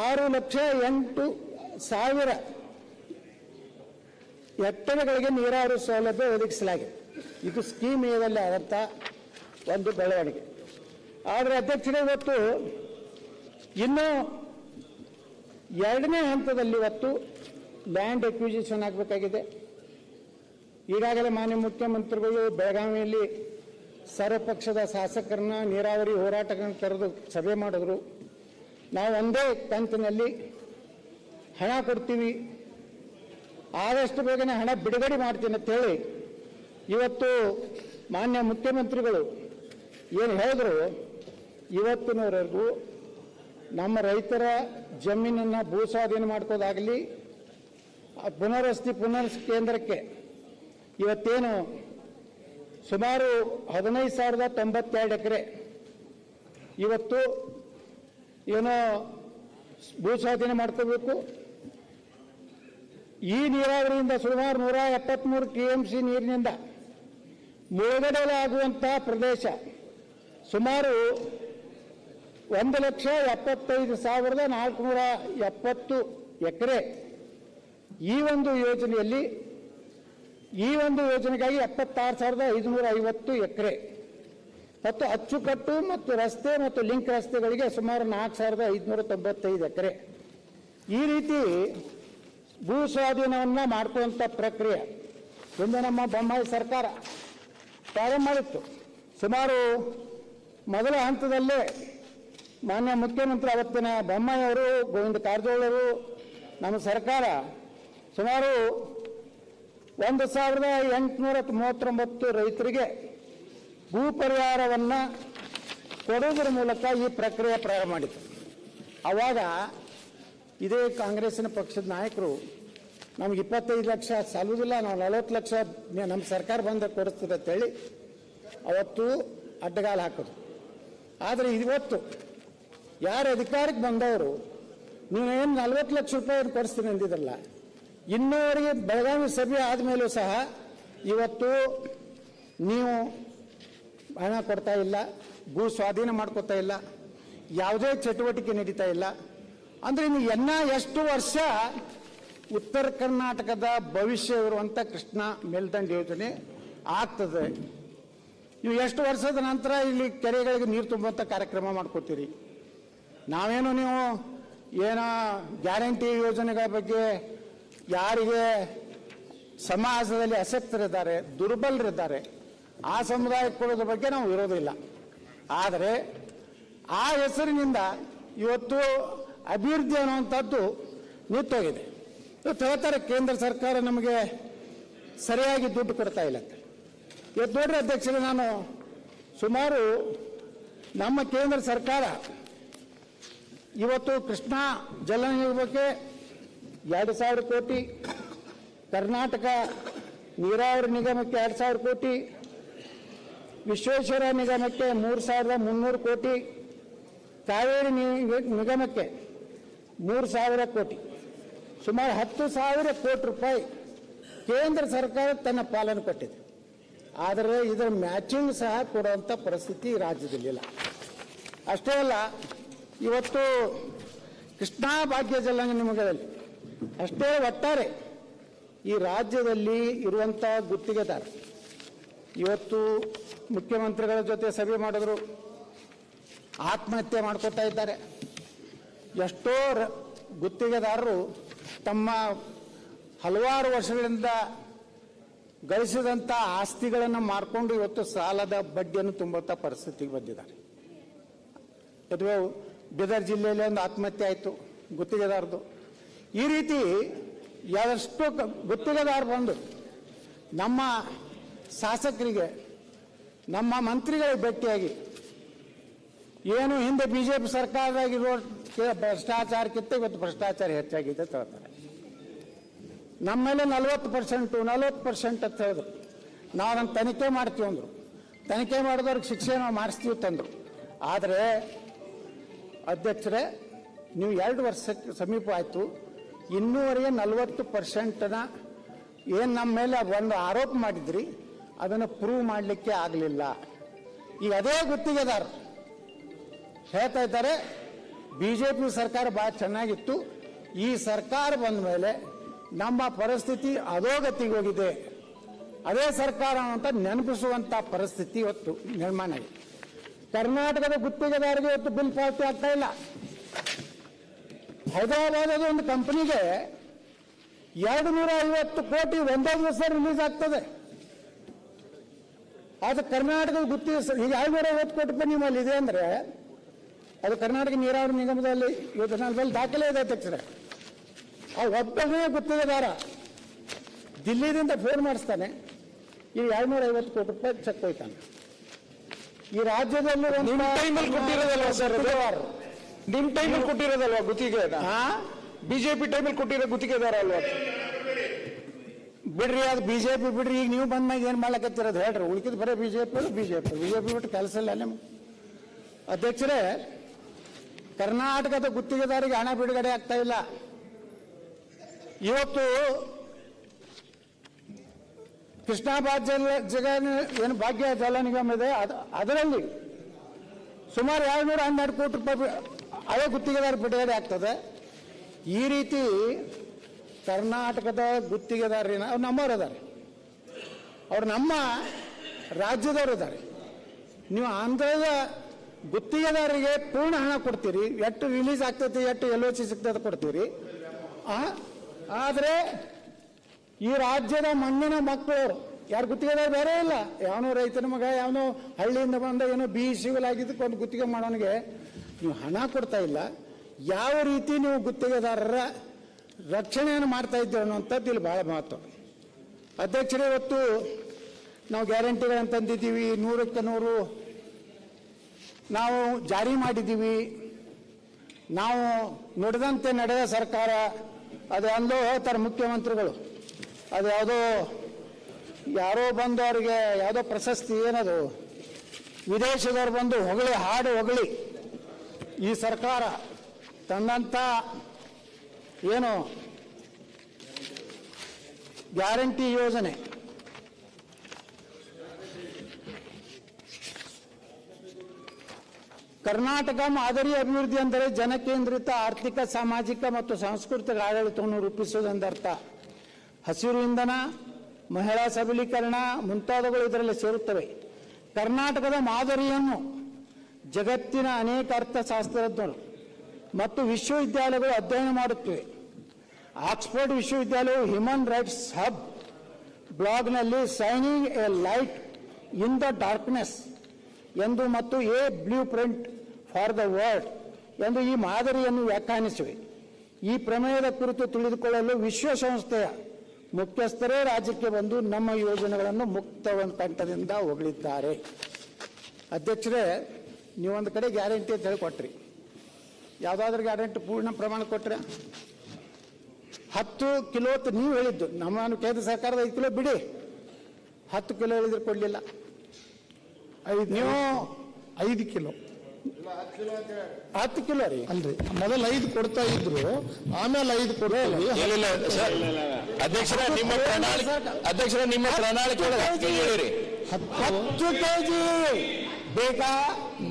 6,08,000 ಹೆಕ್ಟೇರ್ಗಳಿಗೆ ನೀರಾವರಿ ಸೌಲಭ್ಯ ಒದಗಿಸಲಾಗಿದೆ. ಇದು ಸ್ಕೀಮ್ ಎದಲ್ಲಿ ಆದಂಥ ಒಂದು ಬೆಳವಣಿಗೆ. ಆದರೆ ಅಧ್ಯಕ್ಷರೇ, ಇವತ್ತು ಇನ್ನು 2ನೇ ಹಂತದಲ್ಲಿ ಇವತ್ತು ಲ್ಯಾಂಡ್ ಎಕ್ವಿಸಿಷನ್ ಆಗಬೇಕಾಗಿದೆ. ಈಗಾಗಲೇ ಮಾನ್ಯ ಮುಖ್ಯಮಂತ್ರಿಗಳು ಬೆಳಗಾವಿಯಲ್ಲಿ ಸರ್ವಪಕ್ಷದ ಶಾಸಕರನ್ನ ನೀರಾವರಿ ಹೋರಾಟಗಳನ್ನು ಕರೆದು ಸಭೆ ಮಾಡಿದ್ರು. ನಾವು ಒಂದೇ ಕಂತಿನಲ್ಲಿ ಹಣ ಕೊಡ್ತೀವಿ, ಆದಷ್ಟು ಬೇಗನೆ ಹಣ ಬಿಡುಗಡೆ ಮಾಡ್ತೀನಿ ಅಂತೇಳಿ ಇವತ್ತು ಮಾನ್ಯ ಮುಖ್ಯಮಂತ್ರಿಗಳು ಏನು ಹೇಳಿದ್ರು, ಇವತ್ತಿನವರೆಗೂ ನಮ್ಮ ರೈತರ ಜಮೀನನ್ನು ಭೂಸ್ವಾಧೀನ ಮಾಡ್ಕೋದಾಗಲಿ, ಪುನರ್ವಸತಿ ಕೇಂದ್ರಕ್ಕೆ ಇವತ್ತೇನು ಸುಮಾರು 15,092 ಎಕರೆ ಇವತ್ತು ಏನೋ ಭೂಸ್ವಾಧೀನ ಮಾಡ್ಕೋಬೇಕು. ಈ ನೀರಾವರಿಯಿಂದ ಸುಮಾರು 173 TMC ನೀರಿನಿಂದ ಮುಳುಗಡೆಯಾಗುವಂಥ ಪ್ರದೇಶ ಸುಮಾರು 1,75,470 ಎಕರೆ. ಈ ಒಂದು ಯೋಜನೆಗಾಗಿ 76,550 ಎಕರೆ ಮತ್ತು ಅಚ್ಚುಕಟ್ಟು ಮತ್ತು ರಸ್ತೆ ಮತ್ತು ಲಿಂಕ್ ರಸ್ತೆಗಳಿಗೆ ಸುಮಾರು 4,595 ಎಕರೆ. ಈ ರೀತಿ ಭೂ ಸ್ವಾಧೀನವನ್ನು ಮಾಡ್ಕೊಳ್ಳುವಂಥ ಪ್ರಕ್ರಿಯೆ ಹಿಂದೆ ನಮ್ಮ ಬೊಮ್ಮಾಯಿ ಸರ್ಕಾರ ಪ್ರಾರಂಭ ಮಾಡಿತ್ತು. ಸುಮಾರು ಮೊದಲ ಹಂತದಲ್ಲೇ ಮಾನ್ಯ ಮುಖ್ಯಮಂತ್ರಿ ಅವತ್ತಿನ ಬೊಮ್ಮಾಯಿ ಅವರು, ಗೋವಿಂದ ಕಾರಜೋಳ ಅವರು, ನಮ್ಮ ಸರ್ಕಾರ ಸುಮಾರು 1,839 ರೈತರಿಗೆ ಭೂ ಪರಿಹಾರವನ್ನು ಕೊಡುವುದರ ಮೂಲಕ ಈ ಪ್ರಕ್ರಿಯೆ ಪ್ರಾರಂಭ ಮಾಡಿತು. ಆವಾಗ ಇದೇ ಕಾಂಗ್ರೆಸ್ಸಿನ ಪಕ್ಷದ ನಾಯಕರು ನಮ್ಗೆ 25 ಲಕ್ಷ ಸಾಲುವುದಿಲ್ಲ, ನಾವು 40 ಲಕ್ಷ ನಮ್ಮ ಸರ್ಕಾರ ಬಂದ ಕೊಡಿಸ್ತದೆ ಅಂತೇಳಿ ಅವತ್ತು ಅಡ್ಡಗಾಲ ಹಾಕೋದು. ಆದರೆ ಇವತ್ತು ಯಾರು ಅಧಿಕಾರಕ್ಕೆ ಬಂದವರು ನೀವೇನು 40 ಲಕ್ಷ ರೂಪಾಯಿ ಕೊಡಿಸ್ತೀನಿ ಅಂದಿದ್ರಲ್ಲ, ಇನ್ನೂವರೆಗೆ ಬೆಳಗಾವಿ ಸಭೆ ಆದಮೇಲೂ ಸಹ ಇವತ್ತು ನೀವು ಹಣ ಕೊಡ್ತಾ ಇಲ್ಲ, ಭೂ ಸ್ವಾಧೀನ ಮಾಡ್ಕೋತಾ ಇಲ್ಲ, ಯಾವುದೇ ಚಟುವಟಿಕೆ ನಡೀತಾ ಇಲ್ಲ. ಅಂದರೆ ಇನ್ನು ಎಷ್ಟು ವರ್ಷ ಉತ್ತರ ಕರ್ನಾಟಕದ ಭವಿಷ್ಯ ಇರುವಂಥ ಕೃಷ್ಣಾ ಮೇಲ್ದಂಡೆ ಯೋಜನೆ ಆಗ್ತದೆ? ನೀವು ಎಷ್ಟು ವರ್ಷದ ನಂತರ ಇಲ್ಲಿ ಕೆರೆಗಳಿಗೆ ನೀರು ತುಂಬುವಂಥ ಕಾರ್ಯಕ್ರಮ ಮಾಡ್ಕೋತೀರಿ? ನಾವೇನು ನೀವು ಏನೋ ಗ್ಯಾರಂಟಿ ಯೋಜನೆಗಳ ಬಗ್ಗೆ ಯಾರಿಗೆ ಸಮಾಜದಲ್ಲಿ ಅಸಕ್ತರಿದ್ದಾರೆ, ದುರ್ಬಲರಿದ್ದಾರೆ, ಆ ಸಮುದಾಯಕ್ಕೆ ಕೊಡೋದ್ರ ಬಗ್ಗೆ ನಾವು ವಿರೋಧ. ಆದರೆ ಆ ಹೆಸರಿನಿಂದ ಇವತ್ತು ಅಭಿವೃದ್ಧಿ ಅನ್ನುವಂಥದ್ದು ನಿಂತೋಗಿದೆ. ಇವತ್ತು ಹೇಳ್ತಾರೆ ಕೇಂದ್ರ ಸರ್ಕಾರ ನಮಗೆ ಸರಿಯಾಗಿ ದುಡ್ಡು ಕೊಡ್ತಾ ಇಲ್ಲ ಅಂತ. ಇವತ್ತು ನೋಡ್ರಿ ಅಧ್ಯಕ್ಷರೇ, ನಾನು ಸುಮಾರು ನಮ್ಮ ಕೇಂದ್ರ ಸರ್ಕಾರ ಇವತ್ತು ಕೃಷ್ಣಾ ಜಲ ನಿಗಮಕ್ಕೆ 2,000 ಕೋಟಿ, ಕರ್ನಾಟಕ ನೀರಾವರಿ ನಿಗಮಕ್ಕೆ 2,000 ಕೋಟಿ, ವಿಶ್ವೇಶ್ವರ ನಿಗಮಕ್ಕೆ 3,300 ಕೋಟಿ, ಕಾವೇರಿ ನಿಗಮಕ್ಕೆ 3,000 ಕೋಟಿ, ಸುಮಾರು 10,000 ಕೋಟಿ ರೂಪಾಯಿ ಕೇಂದ್ರ ಸರ್ಕಾರ ತನ್ನ ಪಾಲನ್ನು ಕೊಟ್ಟಿದೆ. ಆದರೆ ಇದರ ಮ್ಯಾಚಿಂಗ್ ಸಹ ಕೊಡುವಂಥ ಪರಿಸ್ಥಿತಿ ರಾಜ್ಯದಲ್ಲಿಲ್ಲ. ಅಷ್ಟೇ ಅಲ್ಲ, ಇವತ್ತು ಕೃಷ್ಣಾ ಭಾಗ್ಯ ಜಲ ನಿಗಮದಲ್ಲಿ ಅಷ್ಟೇ ಒಟ್ಟಾರೆ ಈ ರಾಜ್ಯದಲ್ಲಿ ಇರುವಂಥ ಗುತ್ತಿಗೆದಾರ ಇವತ್ತು ಮುಖ್ಯಮಂತ್ರಿಗಳ ಜೊತೆ ಸಭೆ ಮಾಡಿದ್ರು, ಆತ್ಮಹತ್ಯೆ ಮಾಡ್ಕೋತಾ ಇದ್ದಾರೆ. ಎಷ್ಟೋ ಗುತ್ತಿಗೆದಾರರು ತಮ್ಮ ಹಲವಾರು ವರ್ಷಗಳಿಂದ ಗಳಿಸಿದಂಥ ಆಸ್ತಿಗಳನ್ನು ಮಾರ್ಕೊಂಡು ಇವತ್ತು ಸಾಲದ ಬಡ್ಡಿಯನ್ನು ತುಂಬುವಂಥ ಪರಿಸ್ಥಿತಿಗೆ ಬಂದಿದ್ದಾರೆ. ಅಥವಾ ಬೀದರ್ ಜಿಲ್ಲೆಯಲ್ಲಿ ಒಂದು ಆತ್ಮಹತ್ಯೆ ಆಯಿತು ಗುತ್ತಿಗೆದಾರದು. ಈ ರೀತಿ ಎಷ್ಟು ಗುತ್ತಿಗೆದಾರ ಬಂದು ನಮ್ಮ ಶಾಸಕರಿಗೆ, ನಮ್ಮ ಮಂತ್ರಿಗಳಿಗೆ ಭೇಟಿಯಾಗಿ ಏನು ಹಿಂದೆ ಬಿಜೆಪಿ ಸರ್ಕಾರದಾಗಿರೋ ಭ್ರಷ್ಟಾಚಾರಕ್ಕಿಂತ ಇವತ್ತು ಭ್ರಷ್ಟಾಚಾರ ಹೆಚ್ಚಾಗಿದೆ ಅಂತ ಹೇಳ್ತಾರೆ. ನಮ್ಮ ಮೇಲೆ 40% ಅಂತ ಹೇಳಿದ್ರು. ನಾವು ಅದನ್ನು ತನಿಖೆ ಮಾಡ್ತೀವಿ ಅಂದರು. ತನಿಖೆ ಮಾಡಿದವ್ರಿಗೆ ಶಿಕ್ಷೆ ನಾವು ಮಾಡಿಸ್ತೀವಿ ತಂದರು. ಆದರೆ ಅಧ್ಯಕ್ಷರೇ, ನೀವು 2 ವರ್ಷಕ್ಕೆ ಸಮೀಪ ಆಯಿತು, ಇನ್ನೂವರೆಗೆ 40%ನ ಏನು ನಮ್ಮ ಮೇಲೆ ಒಂದು ಆರೋಪ ಮಾಡಿದ್ರಿ ಅದನ್ನು ಪ್ರೂವ್ ಮಾಡಲಿಕ್ಕೆ ಆಗಲಿಲ್ಲ. ಈಗ ಅದೇ ಗುತ್ತಿಗೆದಾರ ಹೇಳ್ತಾ ಇದ್ದಾರೆ ಬಿಜೆಪಿ ಸರ್ಕಾರ ಭಾಳ ಚೆನ್ನಾಗಿತ್ತು, ಈ ಸರ್ಕಾರ ಬಂದ ಮೇಲೆ ನಮ್ಮ ಪರಿಸ್ಥಿತಿ ಅಧೋಗತಿಗೆ ಹೋಗಿದೆ, ಅದೇ ಸರ್ಕಾರ ಅಂತ ನೆನಪಿಸುವಂಥ ಪರಿಸ್ಥಿತಿ ಇವತ್ತು ನಿರ್ಮಾಣ ಆಗಿದೆ. ಕರ್ನಾಟಕದ ಗುತ್ತಿಗೆದಾರರಿಗೆ ಇವತ್ತು ಬಿಲ್ ಪಾವತಿ ಆಗ್ತಾ ಇಲ್ಲ. ಹೈದರಾಬಾದದ ಒಂದು ಕಂಪನಿಗೆ 250 ಕೋಟಿ ಒಂದೇ ದಿವಸ ರಿಲೀಸ್ ಆಗ್ತದೆ. ಅದು ಕರ್ನಾಟಕದ ಗುತ್ತಿಗೆ ಈಗ 250 ಕೋಟಿ ರೂಪಾಯಿ ನಿಮ್ಮಲ್ಲಿ ಇದೆ ಅಂದರೆ ಅದು ಕರ್ನಾಟಕ ನೀರಾವರಿ ನಿಗಮದಲ್ಲಿ ಇವತ್ತು ನನ್ನ ಬಳಿ ದಾಖಲೆ ಇದೆ ಅಧ್ಯಕ್ಷರೇ. ಆ ಒಬ್ಬನೇ ಗುತ್ತಿಗೆದಾರ ದಿಲ್ಲಿದಿಂದ ಫೋನ್ ಮಾಡಿಸ್ತಾನೆ, ಈ 250 ಕೋಟಿ ರೂಪಾಯಿ ಚೆಕ್ ಹೋಯ್ತಾನೆ. ಈ ರಾಜ್ಯದಲ್ಲಿ ನಿಮ್ಮ ಟೈಮಲ್ಲಿ ಕೊಟ್ಟಿರೋದಲ್ವಾ ಸರ್? ನಿಮ್ಮ ಟೈಮಲ್ಲಿ ಕೊಟ್ಟಿರೋದಲ್ವಾ ಗುತ್ತಿಗೆ? ಬಿಜೆಪಿ ಟೈಮಲ್ಲಿ ಕೊಟ್ಟಿರೋ ಗುತ್ತಿಗೆದಾರ ಅಲ್ವಾ? ಬಿಡ್ರಿ, ಅದು ಬಿಜೆಪಿ ಬಿಡ್ರಿ. ಈಗ ನೀವು ಬಂದ್ಮ್ಯಾಗ ಏನು ಮಾಡ್ಲಕತ್ತಿರೋದು ಹೇಳ್ರಿ. ಉಳಿಕಿದ್ ಬರೀ ಬಿಜೆಪಿ ಬಿಟ್ಟು ಕೆಲಸ ಇಲ್ಲ ನಿಮ್ಗೆ. ಅಧ್ಯಕ್ಷರೇ, ಕರ್ನಾಟಕದ ಗುತ್ತಿಗೆದಾರಿಗೆ ಹಣ ಬಿಡುಗಡೆ ಆಗ್ತಾ ಇಲ್ಲ. ಇವತ್ತು ಕೃಷ್ಣಾ ಏನು ಭಾಗ್ಯ ಜಲ ನಿಗಮ ಇದೆ, ಅದರಲ್ಲಿ ಸುಮಾರು 212 ಕೋಟಿ ರೂಪಾಯಿ ಹಳೆ ಗುತ್ತಿಗೆದಾರ ಬಿಡುಗಡೆ ಆಗ್ತದೆ. ಈ ರೀತಿ ಕರ್ನಾಟಕದ ಗುತ್ತಿಗೆದಾರರಿನ ಅವ್ರು ನಮ್ಮವ್ರು ಇದ್ದಾರೆ, ಅವ್ರು ನಮ್ಮ ರಾಜ್ಯದವರು ಇದ್ದಾರೆ. ನೀವು ಆಂಧ್ರದ ಗುತ್ತಿಗೆದಾರರಿಗೆ ಪೂರ್ಣ ಹಣ ಕೊಡ್ತೀರಿ, ಎಷ್ಟು ರಿಲೀಸ್ ಆಗ್ತೈತಿ, ಎಷ್ಟು LOC ಸಿಗ್ತದೆ ಕೊಡ್ತೀರಿ. ಆದರೆ ಈ ರಾಜ್ಯದ ಮಣ್ಣಿನ ಮಕ್ಕಳು ಯಾರು ಗುತ್ತಿಗೆದಾರ ಬೇರೆ ಇಲ್ಲ. ಯಾವನೋ ರೈತನ ಮಗ, ಯಾವನೋ ಹಳ್ಳಿಯಿಂದ ಬಂದ ಏನೋ ಸಿವಿಲ್ ಆಗಿದ್ದಕ್ಕೆ ಒಂದು ಗುತ್ತಿಗೆ ಮಾಡೋನಿಗೆ ನೀವು ಹಣ ಕೊಡ್ತಾ ಇಲ್ಲ. ಯಾವ ರೀತಿ ನೀವು ಗುತ್ತಿಗೆದಾರರ ರಕ್ಷಣೆಯನ್ನು ಮಾಡ್ತಾ ಇದ್ದೀವಿ ಅನ್ನುವಂಥದ್ದು ಇಲ್ಲಿ ಬಹಳ ಮಹತ್ವ. ಅಧ್ಯಕ್ಷರೇ, ಇವತ್ತು ನಾವು ಗ್ಯಾರಂಟಿಗಳನ್ನು ತಂದಿದ್ದೀವಿ, 100ಕ್ಕೆ 100 ನಾವು ಜಾರಿ ಮಾಡಿದ್ದೀವಿ. ನಾವು ನುಡಿದಂತೆ ನಡೆದ ಸರ್ಕಾರ ಅದು ಅಂದೋ ಹೇಳ್ತಾರೆ ಮುಖ್ಯಮಂತ್ರಿಗಳು. ಅದು ಯಾರೋ ಬಂದು ಅವರಿಗೆ ಯಾವುದೋ ಪ್ರಶಸ್ತಿ ಏನದು ವಿದೇಶದವ್ರು ಬಂದು ಹಾಡು ಹೊಗಳಿ ಈ ಸರ್ಕಾರ ತಂದಂಥ ಏನು ಗ್ಯಾರಂಟಿ ಯೋಜನೆ ಕರ್ನಾಟಕ ಮಾದರಿ ಅಭಿವೃದ್ಧಿ ಅಂದರೆ ಜನಕೇಂದ್ರಿತ ಆರ್ಥಿಕ, ಸಾಮಾಜಿಕ ಮತ್ತು ಸಾಂಸ್ಕೃತಿಕ ಆಡಳಿತವನ್ನು ರೂಪಿಸುವುದೆಂದರ್ಥ. ಹಸಿರು ಇಂಧನ, ಮಹಿಳಾ ಸಬಲೀಕರಣ ಮುಂತಾದವುಗಳು ಇದರಲ್ಲಿ ಸೇರುತ್ತವೆ. ಕರ್ನಾಟಕದ ಮಾದರಿಯನ್ನು ಜಗತ್ತಿನ ಅನೇಕ ಅರ್ಥಶಾಸ್ತ್ರಜ್ಞರು ಮತ್ತು ವಿಶ್ವವಿದ್ಯಾಲಯಗಳು ಅಧ್ಯಯನ ಮಾಡುತ್ತಿವೆ. ಆಕ್ಸ್ಫರ್ಡ್ ವಿಶ್ವವಿದ್ಯಾಲಯವು ಹ್ಯೂಮನ್ ರೈಟ್ಸ್ ಹಬ್ ಬ್ಲಾಗ್ನಲ್ಲಿ shining a light in the darkness ಎಂದು ಮತ್ತು a blueprint for the world ಎಂದು ಈ ಮಾದರಿಯನ್ನು ವ್ಯಾಖ್ಯಾನಿಸಿವೆ. ಈ ಪ್ರಮೇಯದ ಕುರಿತು ತಿಳಿದುಕೊಳ್ಳಲು ವಿಶ್ವಸಂಸ್ಥೆಯ ಮುಖ್ಯಸ್ಥರೇ ರಾಜ್ಯಕ್ಕೆ ಬಂದು ನಮ್ಮ ಯೋಜನೆಗಳನ್ನು ಮುಕ್ತ ಕಂಠದಿಂದ ಹೊಗಳಿದ್ದಾರೆ. ಅಧ್ಯಕ್ಷರೇ, ನೀವೊಂದು ಕಡೆ ಗ್ಯಾರಂಟಿ ಅಂತ ಹೇಳಿ ಕೊಟ್ರಿ, ಯಾವುದಾದ್ರೂ ಗ್ಯಾರಂಟಿ ಪೂರ್ಣ ಪ್ರಮಾಣ ಕೊಟ್ರೆ 10 ಕಿಲೋ ನೀವು ಹೇಳಿದ್ದು, ನಮ್ಮ ಕೇಂದ್ರ ಸರ್ಕಾರದ 5 ಕಿಲೋ ಬಿಡಿ, 10 ಕಿಲೋ ಹೇಳಿದ್ರೆ ಕೊಡಲಿಲ್ಲ. ನೀವು 5 ಕಿಲೋ 10 ಕಿಲೋ ರೀ. ಅಲ್ರಿ ಮೊದಲು 5 ಕೊಡ್ತಾ ಇದ್ರು, ಆಮೇಲೆ 5 ಕೊಡ್ತೀವಿ. ಇಲ್ಲ ಸರ್, ಅಧ್ಯಕ್ಷರ ನಿಮ್ಮ ಪ್ರಣಾಳಿಕೆ ಒಳಗೆ 10 ಹೇಳಿರಿ. 10 ಕೆಜಿ ಬೇಕಾ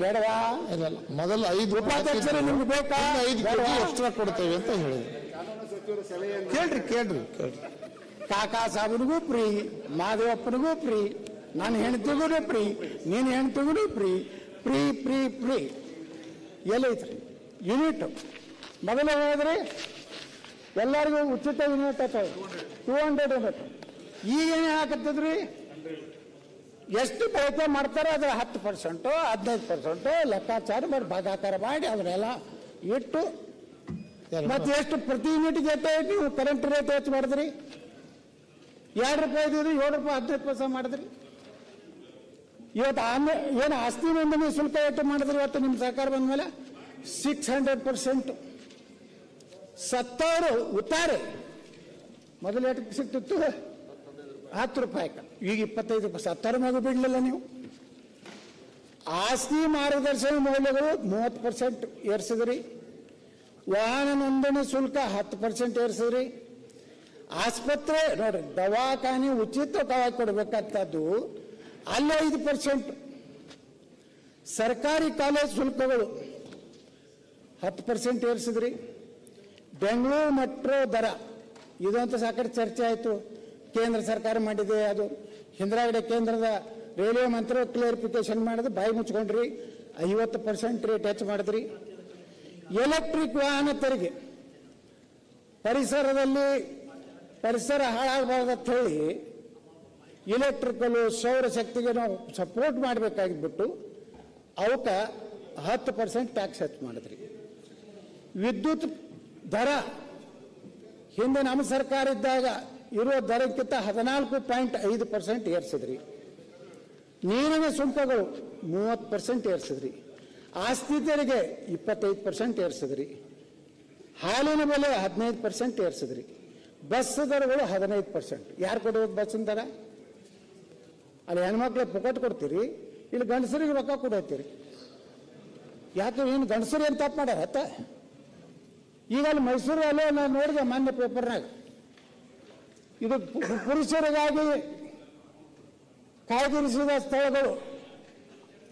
ಬೇಡವಾ? ಇದಲ್ಲ, ಮೊದಲು 5 ಉಪಾಧ್ಯಕ್ಷರೇ ನಿಮ್ಗೆ ಬೇಕಾ 5 ಕೆಜಿ ಎಕ್ಸ್ಟ್ರಾ ಕೊಡ್ತೇವೆ ಅಂತ ಹೇಳಿದ್ರು. ಕೇಳ್ರಿ ಕಾಕಾ ಸಾಬನಿಗೂ ಫ್ರೀ, ಮಾದೇವಪ್ಪನಿಗೂ ಫ್ರೀ, ನನ್ನ ಹೆಣ್ತಿಗೂ ಫ್ರೀ, ನೀನ್ ಹೆಣ್ತಿಗೂ ಫ್ರೀ, ಫ್ರೀ ಫ್ರೀ ಫ್ರೀ. ಎಲ್ಲೈತ್ರಿ ಯೂನಿಟ್? ಮೊದಲೇ ಹೇಳಿದ್ರಿ ಎಲ್ಲರಿಗೂ ಉಚಿತ ಯೂನಿಟ್ ಅಥವಾ 200 ಯೂನಿಟ್. ಈಗ ಏನೇ ಹಾಕತ್ತದ್ರಿ, ಎಷ್ಟು ಬಳಕೆ ಮಾಡ್ತಾರೆ ಅದರ 10%, 15% ಲೆಕ್ಕಾಚಾರ ಮಾಡಿ ಭಾಗಾಕಾರ ಮಾಡಿ ಅದನ್ನೆಲ್ಲ ಇಟ್ಟು, ಮತ್ತೆ ಎಷ್ಟು ಪ್ರತಿ ಯೂನಿಟ್ಗೆ ನೀವು ಕರೆಂಟ್ ರೇಟ್ ಹೆಚ್ಚು ಮಾಡಿದ್ರಿ? 2 ರೂಪಾಯಿ ಇದ್ದೀರಿ, 7 ರೂಪಾಯಿ 15 ಪೈಸೆ ಮಾಡಿದ್ರಿ. ಇವತ್ತು ಏನು ಆಸ್ತಿ ನೋಂದಣಿ ಶುಲ್ಕ ಎಷ್ಟು ಮಾಡಿದ್ರಿ? ಇವತ್ತು ನಿಮ್ಮ ಸರ್ಕಾರ ಬಂದ ಮೇಲೆ 600%. ಸತ್ತವರು ಉತ್ತಾರೆ ಮೊದಲು ಎಷ್ಟು ಸಿಕ್ತಿತ್ತು? 10 ರೂಪಾಯಿ, ಈಗ 25 ರೂಪಾಯಿ. ಸತ್ತವ್ರ ಮಗು ಬಿಡ್ಲಿಲ್ಲ ನೀವು. ಆಸ್ತಿ ಮಾರ್ಗದರ್ಶನ ಮೌಲ್ಯಗಳು 30% ಏರಿಸಿದ್ರಿ. ವಾಹನ ನೋಂದಣಿ ಶುಲ್ಕ 10% ಏರಿಸಿದ್ರಿ. ಆಸ್ಪತ್ರೆ ನೋಡ್ರಿ, ದವಾಖಾನೆ ಉಚಿತವಾಗಿ ಕೊಡಬೇಕಾಗ್ತದ್ದು ಅಲ್ಲಿ 5%. ಸರ್ಕಾರಿ ಕಾಲೇಜ್ ಶುಲ್ಕಗಳು 10% ಏರಿಸಿದ್ರಿ. ಬೆಂಗಳೂರು ಮೆಟ್ರೋ ದರ ಇದಂತೂ ಸಾಕಷ್ಟು ಚರ್ಚೆ ಆಯಿತು. ಕೇಂದ್ರ ಸರ್ಕಾರ ಮಾಡಿದೆ, ಅದು ಹಿಂದ್ರಾಗಡೆ ಕೇಂದ್ರದ ರೈಲ್ವೆ ಮಂತ್ರಿ ಕ್ಲಿಯರಿಫಿಕೇಶನ್ ಮಾಡಿದ್ರೆ ಬಾಯಿ ಮುಚ್ಕೊಂಡ್ರಿ. 50% ರೇಟ್ ಹೆಚ್ಚು ಮಾಡಿದ್ರಿ. ಎಲೆಕ್ಟ್ರಿಕ್ ವಾಹನ ತೆರಿಗೆ, ಪರಿಸರ ಹಾಳಾಗಬಾರ್ದಂತ ಹೇಳಿ ಇಲೆಕ್ಟ್ರಿಕಲ್ ಸೌರಶಕ್ತಿಗೆ ನಾವು ಸಪೋರ್ಟ್ ಮಾಡಬೇಕಾಗಿಬಿಟ್ಟು ಅವಕ್ಕೆ 10% ಟ್ಯಾಕ್ಸ್ ಹೆಚ್ಚು ಮಾಡಿದ್ರಿ. ವಿದ್ಯುತ್ ದರ ಹಿಂದೆ ನಮ್ಮ ಸರ್ಕಾರ ಇದ್ದಾಗ ಇರುವ ದರಕ್ಕಿಂತ 14.5% ಏರಿಸಿದ್ರಿ. ನೀರಿನ ಶುಲ್ಕಗಳು 30% ಏರಿಸಿದ್ರಿ. ಆಸ್ತಿ ತೆರಿಗೆ 25% ಏರಿಸಿದ್ರಿ. ಹಾಲಿನ ಬೆಲೆ 15% ಏರಿಸಿದ್ರಿ. ಬಸ್ ದರಗಳು 15%. ಯಾರು ಕೊಡೋದು ಬಸ್ಸಿನ ದರ? ಅಲ್ಲಿ ಹೆಣ್ಮಕ್ಳು ಪುಕಟ್ ಕೊಡ್ತೀರಿ, ಇಲ್ಲಿ ಗಂಡಸರಿಗೆ ರೊಕ್ಕ ಕೊಡತ್ತೀರಿ. ಯಾಕೆ ಏನು ಗಂಡಸರು ಏನು ತಪ್ಪು ಮಾಡ್ಯಾರ? ಈಗ ಅಲ್ಲಿ ಮೈಸೂರಲ್ಲಿ ನಾನು ನೋಡಿದೆ ಮಾನ್ಯ ಪೇಪರ್ನಾಗ, ಇದು ಪುರುಷರಿಗಾಗಿ ಕಾಯ್ದಿರಿಸಿದ ಸ್ಥಳಗಳು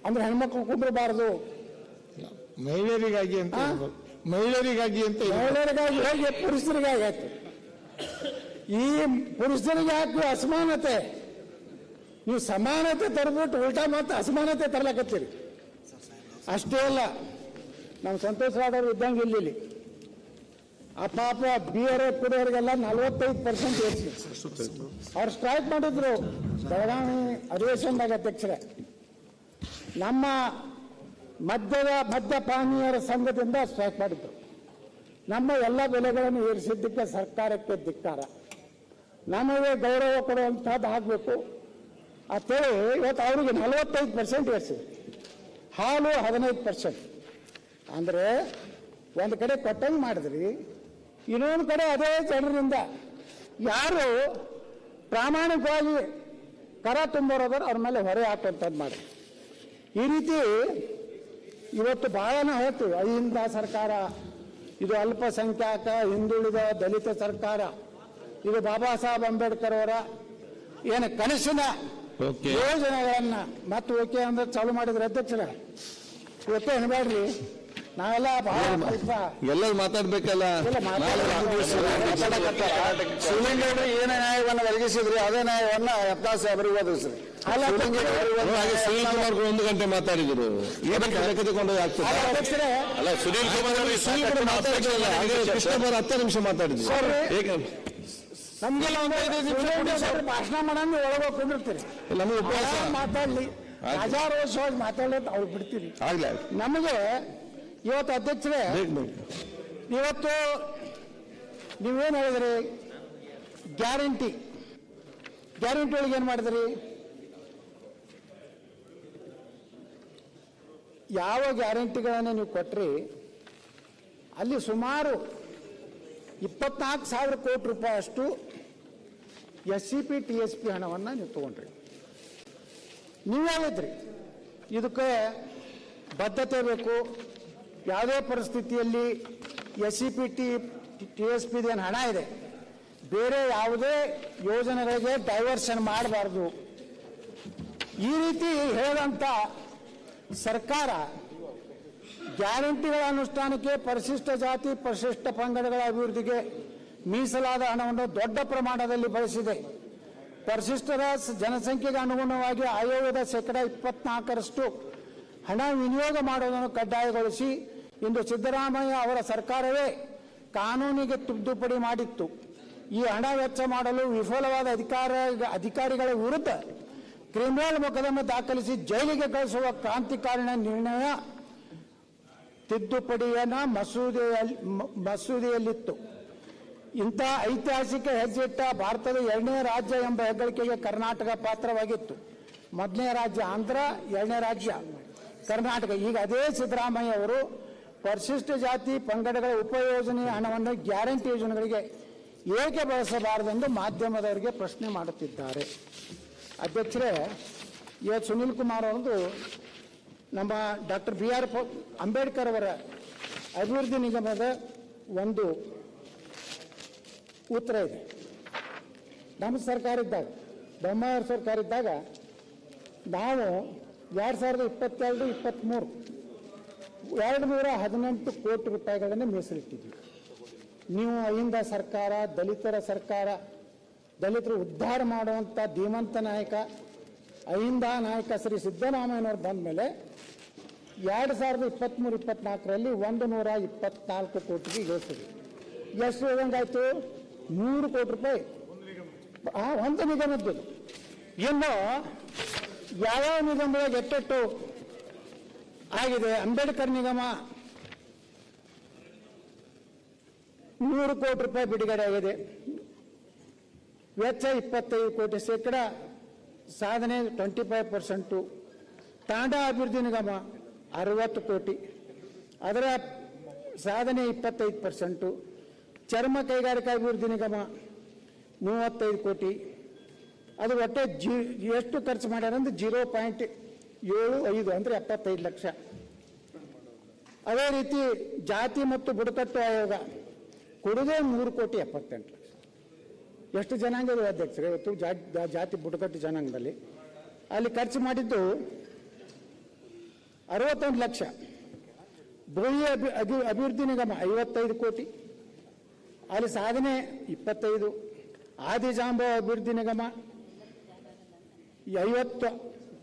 ಅಂದ್ರೆ ಹೆಣ್ಮಕ್ಳು ಕುಂಡ್ರಬಾರದು, ಮಹಿಳೆಯರಿಗಾಗಿ ಅಂತ ಮಹಿಳೆಯರಿಗಾಗಿ ಹೋಗಿ ಪುರುಷರಿಗಾಗಿ ಆಯ್ತು. ಈ ಪುರುಷರಿಗೆ ಹಾಕಿ ಅಸಮಾನತೆ, ನೀವು ಸಮಾನತೆ ತರಬಿಟ್ಟು ಉಲ್ಟಾ ಮತ್ತೆ ಅಸಮಾನತೆ ತರ್ಲಕತ್ತೀರಿ. ಅಷ್ಟೇ ಅಲ್ಲ, ನಮ್ಮ ಸಂತೋಷವಾದವರು ಇದ್ದಂಗೆ ಇಲ್ಲಿ ಆ ಪಾಪ ಬಿಯರ್ ಕುಡಿಯೋರಿಗೆಲ್ಲ 45% ಏರಿಸಿ ಅವ್ರು ಸ್ಟ್ರೈಕ್ ಮಾಡಿದ್ರು. ಬೆಳಗಾವಿ ಅಧಿವೇಶನದಾಗ ಅಧ್ಯಕ್ಷರೇ, ನಮ್ಮ ಮದ್ಯಪಾನೀಯರ ಸಂಘದಿಂದ ಸ್ಟ್ರೈಕ್ ಮಾಡಿದ್ರು. ನಮ್ಮ ಎಲ್ಲ ಬೆಲೆಗಳನ್ನು ಏರಿಸಿದ್ದಕ್ಕೆ ಸರ್ಕಾರಕ್ಕೆ ಧಿಕ್ಕಾರ. ನಮಗೆ ಗೌರವ ಕೊಡುವಂಥದ್ದು ಆಗಬೇಕು ಅಂತೇಳಿ ಇವತ್ತು ಅವರಿಗೆ 45% ಏರಿಸಿದ್ರು. ಹಾಲು 15%. ಅಂದರೆ ಒಂದು ಕಡೆ ಕೊಟ್ಟಂಗೆ ಮಾಡಿದ್ರಿ, ಇನ್ನೊಂದು ಕಡೆ ಅದೇ ಜನರಿಂದ ಯಾರು ಪ್ರಾಮಾಣಿಕವಾಗಿ ಕರ ತುಂಬೋರೋದಾರ ಅವ್ರ ಮೇಲೆ ಹೊರೆ ಹಾಕುವಂಥದ್ದು ಮಾಡಿ ಈ ರೀತಿ ಇವತ್ತು ಬಹಳನ ಹೇಳ್ತೀವಿ. ಅಹಿಂದ ಸರ್ಕಾರ, ಇದು ಅಲ್ಪಸಂಖ್ಯಾತ ಹಿಂದುಳಿದ ದಲಿತ ಸರ್ಕಾರ, ಇದು ಬಾಬಾ ಸಾಹೇಬ್ ಅಂಬೇಡ್ಕರ್ ಅವರ ಏನು ಕನಸಿನ ಯೋಜನೆಗಳನ್ನ ಮತ್ತು ಓಕೆ ಅಂದ್ರೆ ಚಾಲು ಮಾಡಿದ್ರೆ ಅಧ್ಯಕ್ಷರ ಓಕೆ ಅನ್ಬೇಡ್ರಿ. ನಾವೆಲ್ಲ ಬಹಳ ಸ್ವಲ್ಪ ಎಲ್ಲರೂ ಮಾತಾಡ್ಬೇಕಲ್ಲ. ಶಿವಲಿಂಗೇಗೌಡರು ಏನೇ ನ್ಯಾಯವನ್ನು ಒದಗಿಸಿದ್ರಿ ಅದೇ ನ್ಯಾಯವನ್ನ ಯತ್ನಾಳ್ ಸಾಹೇಬರಿಗೆ ಒದಗಿಸ್ರಿ. ಸುನೀಲ್ ಕುಮಾರ್ 1 ಗಂಟೆ ಮಾತಾಡಿದ್ರು, ತೆಗೆದುಕೊಂಡು ಅಧ್ಯಕ್ಷರೇ ಅಲ್ಲ ಸುನೀಲ್ ಕುಮಾರ್ ಮಾತಾಡಿದ್ರಲ್ಲ, ಕೃಷ್ಣ 10 ನಿಮಿಷ ಮಾತಾಡಿದ್ರು. ನಮ್ಗೆಲ್ಲ ಒಂದು 5 ನಿಮಿಷ ಭಾಷಣ ಮಾಡಂದು ಒಳಗೆ ಕುಂದಿರ್ತೀರಿ. ನಮಗೆ ಉಪವಾಸ ಮಾತಾಡ್ಲಿ, ರಾಜಾರೋಷವಾಗಿ ಮಾತಾಡ್ಲಿ ಅವ್ರು ಬಿಡ್ತೀರಿ. ನಮಗೆ ಇವತ್ತು ಅಧ್ಯಕ್ಷರೇ, ಇವತ್ತು ನೀವೇನು ಹೇಳಿದ್ರಿ? ಗ್ಯಾರಂಟಿ ಒಳಗೆ ಏನು ಮಾಡಿದ್ರಿ? ಯಾವ ಗ್ಯಾರಂಟಿಗಳನ್ನು ನೀವು ಕೊಟ್ರಿ ಅಲ್ಲಿ ಸುಮಾರು 24,000 ಕೋಟಿ ರೂಪಾಯಿ ಅಷ್ಟು SCP TSP ಹಣವನ್ನು ನೀವು ತಗೊಂಡ್ರಿ. ನೀವು ಹೇಳಿದ್ರಿ ಇದಕ್ಕೆ ಬದ್ಧತೆ ಬೇಕು. ಯಾವುದೇ ಪರಿಸ್ಥಿತಿಯಲ್ಲಿ SCP TSP ಏನು ಹಣ ಇದೆ, ಬೇರೆ ಯಾವುದೇ ಯೋಜನೆಗಳಿಗೆ ಡೈವರ್ಷನ್ ಮಾಡಬಾರ್ದು. ಈ ರೀತಿ ಹೇಳಿದಂಥ ಸರ್ಕಾರ ಗ್ಯಾರಂಟಿಗಳ ಅನುಷ್ಠಾನಕ್ಕೆ, ಪರಿಶಿಷ್ಟ ಜಾತಿ ಪರಿಶಿಷ್ಟ ಪಂಗಡಗಳ ಅಭಿವೃದ್ಧಿಗೆ ಮೀಸಲಾದ ಹಣವನ್ನು ದೊಡ್ಡ ಪ್ರಮಾಣದಲ್ಲಿ ಬಳಸಿದೆ. ಪರಿಶಿಷ್ಟರ ಜನಸಂಖ್ಯೆಗೆ ಅನುಗುಣವಾಗಿ ಆಯೋಗದ 24% ಹಣ ವಿನಿಯೋಗ ಮಾಡುವುದನ್ನು ಕಡ್ಡಾಯಗೊಳಿಸಿ ಇಂದು ಸಿದ್ದರಾಮಯ್ಯ ಅವರ ಸರ್ಕಾರವೇ ಕಾನೂನಿಗೆ ತಿದ್ದುಪಡಿ ಮಾಡಿತ್ತು. ಈ ಹಣ ವೆಚ್ಚ ಮಾಡಲು ವಿಫಲವಾದ ಅಧಿಕಾರಿಗಳ ವಿರುದ್ಧ ಕ್ರಿಮಿನಲ್ ಮೊಕದ್ದಮೆ ದಾಖಲಿಸಿ ಜೈಲಿಗೆ ಕಳಿಸುವ ಕ್ರಾಂತಿಕಾರಿ ನಿರ್ಣಯ ತಿದ್ದುಪಡಿಯನ್ನ ಮಸೂದೆಯಲ್ಲಿತ್ತು. ಇಂಥ ಐತಿಹಾಸಿಕ ಹೆಜ್ಜೆಯಿಟ್ಟ ಭಾರತದ 2ನೇ ರಾಜ್ಯ ಎಂಬ ಹೆಗ್ಗಳಿಕೆಗೆ ಕರ್ನಾಟಕ ಪಾತ್ರವಾಗಿತ್ತು. 1ನೇ ರಾಜ್ಯ ಆಂಧ್ರ, 2ನೇ ರಾಜ್ಯ ಕರ್ನಾಟಕ. ಈಗ ಅದೇ ಸಿದ್ದರಾಮಯ್ಯ ಅವರು ಪರಿಶಿಷ್ಟ ಜಾತಿ ಪಂಗಡಗಳ ಉಪಯೋಜನೆಯ ಹಣವನ್ನು ಗ್ಯಾರಂಟಿ ಯೋಜನೆಗಳಿಗೆ ಏಕೆ ಬಳಸಬಾರದೆಂದು ಮಾಧ್ಯಮದವರಿಗೆ ಪ್ರಶ್ನೆ ಮಾಡುತ್ತಿದ್ದಾರೆ. ಅಧ್ಯಕ್ಷರೇ, ಸುನೀಲ್ ಕುಮಾರ್ ಅವರದು ನಮ್ಮ ಡಾಕ್ಟರ್ BR ಅಂಬೇಡ್ಕರ್ ಅವರ ಅಭಿವೃದ್ಧಿ ನಿಗಮದ ಒಂದು ಉತ್ತರ ಇದೆ. ನಮ್ಮ ಸರ್ಕಾರ ಇದ್ದಾಗ, ಬೊಮ್ಮಾಯಿ ಸರ್ಕಾರ ಇದ್ದಾಗ ನಾವು 2022-23 218 ಕೋಟಿ ರೂಪಾಯಿಗಳನ್ನು ಮೀಸಲಿಟ್ಟಿದ್ವಿ. ನೀವು ಅಹಿಂದ ಸರ್ಕಾರ, ದಲಿತರ ಸರ್ಕಾರ, ದಲಿತರು ಉದ್ಧಾರ ಮಾಡುವಂಥ ಧೀಮಂತ ನಾಯಕ ಅಹಿಂದ ನಾಯಕ ಶ್ರೀ ಸಿದ್ದರಾಮಯ್ಯನವರು ಬಂದ ಮೇಲೆ 2023-24ರಲ್ಲಿ 124 ಕೋಟಿಗೆ ಇಳಿಸಿದ್ವಿ. ಎಷ್ಟು ಇಳಿದಂಗಾಯ್ತು? 100 ಕೋಟಿ ರೂಪಾಯಿ ಒಂದು ನಿಗಮದ್ದು. ಇನ್ನು ಯಾವ್ಯಾವ ನಿಗಮದಾಗ ಎಟ್ಟೆಟ್ಟು ಆಗಿದೆ? ಅಂಬೇಡ್ಕರ್ ನಿಗಮ 100 ಕೋಟಿ ರೂಪಾಯಿ ಬಿಡುಗಡೆ ಆಗಿದೆ. ವೆಚ್ಚ 25 ಕೋಟಿ, ಶೇಕಡ ಸಾಧನೆ 25%. ತಾಂಡಾ ಅಭಿವೃದ್ಧಿ ನಿಗಮ 60 ಕೋಟಿ, ಅದರ ಸಾಧನೆ 25%. ಚರ್ಮ ಕೈಗಾರಿಕಾ ಅಭಿವೃದ್ಧಿ ನಿಗಮ 35 ಕೋಟಿ, ಅದು ಒಟ್ಟೆ ಎಷ್ಟು ಖರ್ಚು ಮಾಡ್ಯಾರ ಅಂದ್ರೆ 0.75 ಅಂದರೆ 75 ಲಕ್ಷ. ಅದೇ ರೀತಿ ಜಾತಿ ಮತ್ತು ಬುಡಕಟ್ಟು ಆಯೋಗ ಕೊಡುಗೆ 3,78,00,000. ಎಷ್ಟು ಜನಾಂಗ ಇದೆ ಅಧ್ಯಕ್ಷರೇ ಇವತ್ತು? ಜಾತಿ ಬುಡಕಟ್ಟು ಜನಾಂಗದಲ್ಲಿ ಅಲ್ಲಿ ಖರ್ಚು ಮಾಡಿದ್ದು 61 ಲಕ್ಷ. ಭೂಮಿ ಅಭಿವೃದ್ಧಿ ನಿಗಮ 55 ಕೋಟಿ, ಅಲ್ಲಿ ಸಾಧನೆ 25. ಆದಿಜಾಂಬವ ಅಭಿವೃದ್ಧಿ ನಿಗಮ 50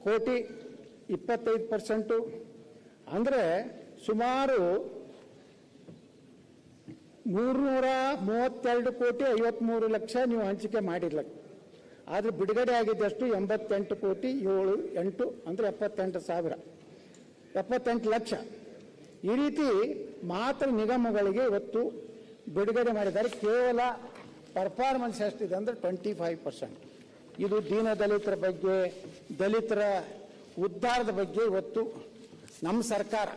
ಕೋಟಿ, 25%. ಅಂದರೆ ಸುಮಾರು 332 ಕೋಟಿ 53 ಲಕ್ಷ ನೀವು ಹಂಚಿಕೆ ಮಾಡಿರ್ಲ. ಆದರೆ ಬಿಡುಗಡೆ ಆಗಿದ್ದಷ್ಟು 88 ಕೋಟಿ 78 ಅಂದರೆ 78 ಲಕ್ಷ. ಈ ರೀತಿ ಮಾತ್ರ ನಿಗಮಗಳಿಗೆ ಇವತ್ತು ಬಿಡುಗಡೆ ಮಾಡಿದ್ದಾರೆ. ಕೇವಲ ಪರ್ಫಾರ್ಮೆನ್ಸ್ ಎಷ್ಟಿದೆ ಅಂದರೆ 25%. ಇದು ದೀನ ದಲಿತರ ಬಗ್ಗೆ, ದಲಿತರ ಉದ್ಧಾರದ ಬಗ್ಗೆ ಇವತ್ತು ನಮ್ಮ ಸರ್ಕಾರ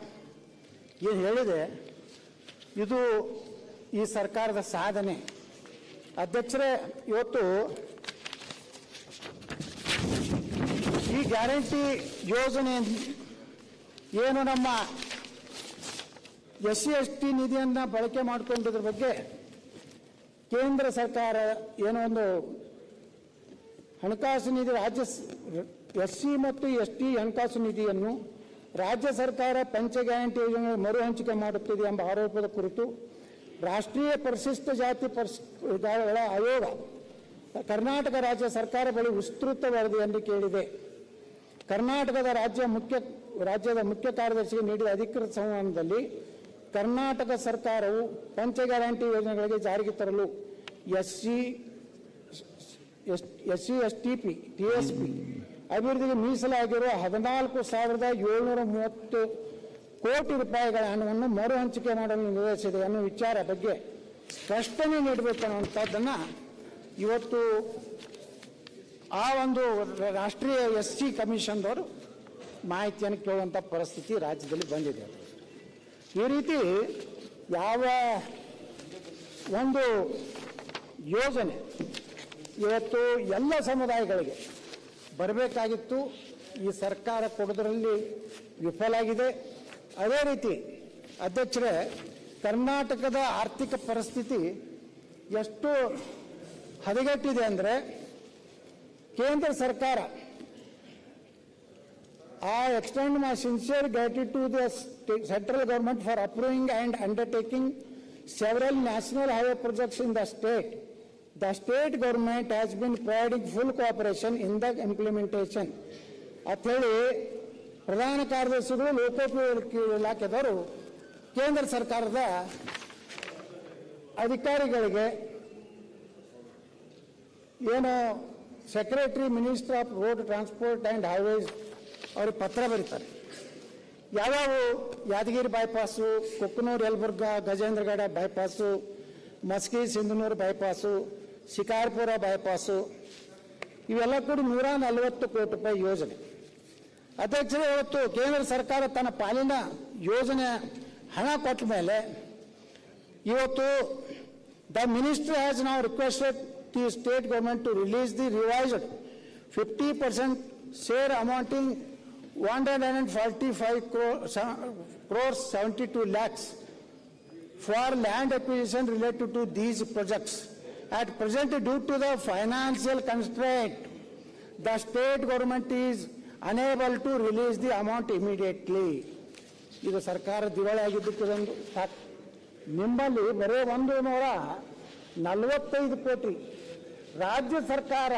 ಏನು ಹೇಳಿದೆ, ಇದು ಈ ಸರ್ಕಾರದ ಸಾಧನೆ. ಅಧ್ಯಕ್ಷರೇ, ಇವತ್ತು ಈ ಗ್ಯಾರಂಟಿ ಯೋಜನೆ ಏನು ನಮ್ಮ SC/ST ನಿಧಿಯನ್ನು ಬಳಕೆ ಮಾಡಿಕೊಂಡಿದ್ರ ಬಗ್ಗೆ ಕೇಂದ್ರ ಸರ್ಕಾರ ಏನೋ ಒಂದು ಹಣಕಾಸು ನಿಧಿ ರಾಜ್ಯ SC ಮತ್ತು ST ಹಣಕಾಸು ನಿಧಿಯನ್ನು ರಾಜ್ಯ ಸರ್ಕಾರ ಪಂಚ ಗ್ಯಾರಂಟಿ ಯೋಜನೆ ಮರು ಹಂಚಿಕೆ ಮಾಡುತ್ತಿದೆ ಎಂಬ ಆರೋಪದ ಕುರಿತು ರಾಷ್ಟ್ರೀಯ ಪರಿಶಿಷ್ಟ ಜಾತಿ ಆಯೋಗ ಕರ್ನಾಟಕ ರಾಜ್ಯ ಸರ್ಕಾರ ಬಳಿ ವಿಸ್ತೃತ ವರದಿಯನ್ನು ಕೇಳಿದೆ. ಕರ್ನಾಟಕದ ರಾಜ್ಯದ ಮುಖ್ಯ ಕಾರ್ಯದರ್ಶಿಗೆ ನೀಡಿದ ಅಧಿಕೃತ ಸಂವಹನದಲ್ಲಿ ಕರ್ನಾಟಕ ಸರ್ಕಾರವು ಪಂಚ ಗ್ಯಾರಂಟಿ ಯೋಜನೆಗಳಿಗೆ ಜಾರಿಗೆ ತರಲು SC/ST TSP ಅಭಿವೃದ್ಧಿಗೆ ಮೀಸಲಾಗಿರುವ 14,730 ಕೋಟಿ ರೂಪಾಯಿಗಳ ಹಣವನ್ನು ಮರು ಹಂಚಿಕೆ ಮಾಡಲು ನಿರ್ಧರಿಸಿದೆ ಅನ್ನೋ ವಿಚಾರ ಬಗ್ಗೆ ಸ್ಪಷ್ಟನೆ ನೀಡಬೇಕು ಅನ್ನುವಂಥದ್ದನ್ನು ಇವತ್ತು ಆ ಒಂದು ರಾಷ್ಟ್ರೀಯ SC ಕಮಿಷನ್ದವರು ಮಾಹಿತಿಯನ್ನು ಕೇಳುವಂಥ ಪರಿಸ್ಥಿತಿ ರಾಜ್ಯದಲ್ಲಿ ಬಂದಿದೆ. ಈ ರೀತಿ ಯಾವ ಒಂದು ಯೋಜನೆ ಇವತ್ತು ಎಲ್ಲ ಸಮುದಾಯಗಳಿಗೆ ಬರಬೇಕಾಗಿತ್ತು, ಈ ಸರ್ಕಾರ ಕೊಡೋದರಲ್ಲಿ ವಿಫಲ ಆಗಿದೆ. ಅದೇ ರೀತಿ ಅಧ್ಯಕ್ಷರೇ, ಕರ್ನಾಟಕದ ಆರ್ಥಿಕ ಪರಿಸ್ಥಿತಿ ಎಷ್ಟು ಹದಗೆಟ್ಟಿದೆ ಅಂದರೆ, ಕೇಂದ್ರ ಸರ್ಕಾರ I extend my sincere gratitude to the central government for approving and undertaking several national highway projects in the state. The state government has been providing full cooperation in the implementation. ಅಂತ ಹೇಳಿ ಪ್ರಧಾನ ಕಾರ್ಯದರ್ಶಿಗಳು ಲೋಕೋಪಯೋಗಿ ಇಲಾಖೆದವರು ಕೇಂದ್ರ ಸರ್ಕಾರದ ಅಧಿಕಾರಿಗಳಿಗೆ ಏನು secretary minister of road transport and highways ಅವ್ರಿಗೆ ಪತ್ರ ಬರೀತಾರೆ. ಯಾವ್ಯಾವ Yadgir bypass, Kokkanur Yelburga Gajendragad bypass, Maski Sindhanur bypass, Shikarpura bypass, ಇವೆಲ್ಲ ಕೂಡಿ 140 ಕೋಟಿ ರೂಪಾಯಿ ಯೋಜನೆ. ಅಧ್ಯಕ್ಷರೇ, ಇವತ್ತು ಕೇಂದ್ರ ಸರ್ಕಾರ ತನ್ನ ಪಾಲಿನ ಯೋಜನೆ ಹಣ ಕೊಟ್ಟ ಮೇಲೆ ಇವತ್ತು ದ ಮಿನಿಸ್ಟರ್ ಹ್ಯಾಸ್ ನಾವು requested the state government to release the revised 50% share amounting 145 crores 72 lakhs for land acquisition related to these projects. At present, due to the financial constraint, the state government is unable to release the amount immediately. ಇದು ಸರ್ಕಾರ ದಿವಾಳಿ ಆಗಿದ್ದಕ್ಕೊಂದು ಸಾಕು. ನಿಮ್ಮಲ್ಲಿ ಬರೀ 145 ಕೋಟಿ ರಾಜ್ಯ ಸರ್ಕಾರ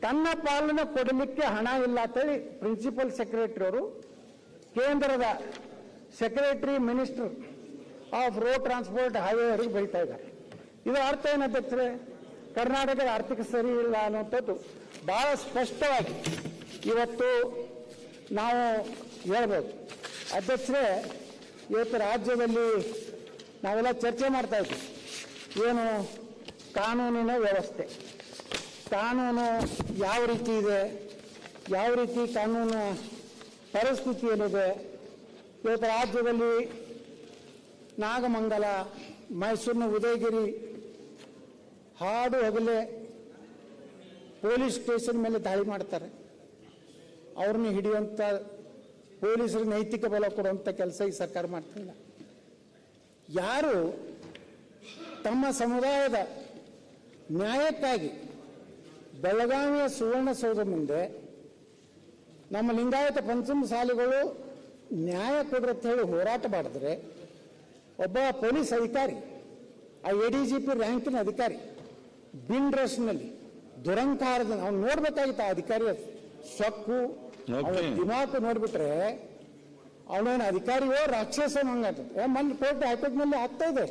ತನ್ನ ಪಾಲನೆ ಕೊಡಲಿಕ್ಕೆ ಹಣ ಇಲ್ಲ ಅಂತೇಳಿ ಪ್ರಿನ್ಸಿಪಲ್ ಸೆಕ್ರೆಟರಿ ಅವರು ಕೇಂದ್ರದ secretary minister of road transport highway ಅವರಿಗೆ ಬರೀತಾ ಇದ್ದಾರೆ. ಇದರ ಅರ್ಥ ಏನಂತಂದ್ರೆ, ಕರ್ನಾಟಕದ ಆರ್ಥಿಕ ಸರಿ ಇಲ್ಲ ಅನ್ನುವಂಥದ್ದು ಬಹಳ ಸ್ಪಷ್ಟವಾಗಿ ಇವತ್ತು ನಾವು ಹೇಳ್ಬೋದು. ಅಧ್ಯಕ್ಷರೇ, ಇವತ್ತು ರಾಜ್ಯದಲ್ಲಿ ನಾವೆಲ್ಲ ಚರ್ಚೆ ಮಾಡ್ತಾ ಇದ್ವಿ, ಏನು ಕಾನೂನಿನ ವ್ಯವಸ್ಥೆ, ಕಾನೂನು ಯಾವ ರೀತಿ ಇದೆ, ಯಾವ ರೀತಿ ಕಾನೂನು ಪರಿಸ್ಥಿತಿ ಏನಿದೆ. ಇವತ್ತು ರಾಜ್ಯದಲ್ಲಿ ನಾಗಮಂಗಲ, ಮೈಸೂರಿನ ಉದಯಗಿರಿ ಹಾಡು ಹಗಲೇ ಪೊಲೀಸ್ ಸ್ಟೇಷನ್ ಮೇಲೆ ದಾಳಿ ಮಾಡ್ತಾರೆ. ಅವ್ರನ್ನ ಹಿಡಿಯುವಂಥ ಪೊಲೀಸರಿಗೆ ನೈತಿಕ ಬಲ ಕೊಡುವಂಥ ಕೆಲಸ ಈ ಸರ್ಕಾರ ಮಾಡ್ತಿಲ್ಲ. ಯಾರು ತಮ್ಮ ಸಮುದಾಯದ ನ್ಯಾಯಕ್ಕಾಗಿ ಬೆಳಗಾವಿಯ ಸುವರ್ಣಸೌಧ ಮುಂದೆ ನಮ್ಮ ಲಿಂಗಾಯತ ಪಂಚಮಸಾಲಿಗಳು ನ್ಯಾಯ ಕೊಡ್ರಂತ ಹೇಳಿ ಹೋರಾಟ ಮಾಡಿದ್ರೆ, ಒಬ್ಬ ಪೊಲೀಸ್ ಅಧಿಕಾರಿ, ಆ ADGP ರ್ಯಾಂಕಿನ ಅಧಿಕಾರಿ, ಬಿನ್ ಡ್ರೆಸ್ನಲ್ಲಿ ದುರಂಕಾರದಿಂದ ಅವ್ನು ನೋಡ್ಬೇಕಾಗಿತ್ತು. ಆ ಅಧಿಕಾರಿಯ ಸೊಕ್ಕು, ಅವನ ದಿಮಾಕು ನೋಡ್ಬಿಟ್ರೆ ಅವನೇನು ಅಧಿಕಾರಿಯೋ ರಾಕ್ಷಸನೋ ಹಂಗಾಗ್ತದೆ. ಮೊನ್ನೆ ಕೋರ್ಟ್ ಹೈಕೋರ್ಟ್ ಮೇಲೆ ಆಗ್ತಾ ಇದೆ,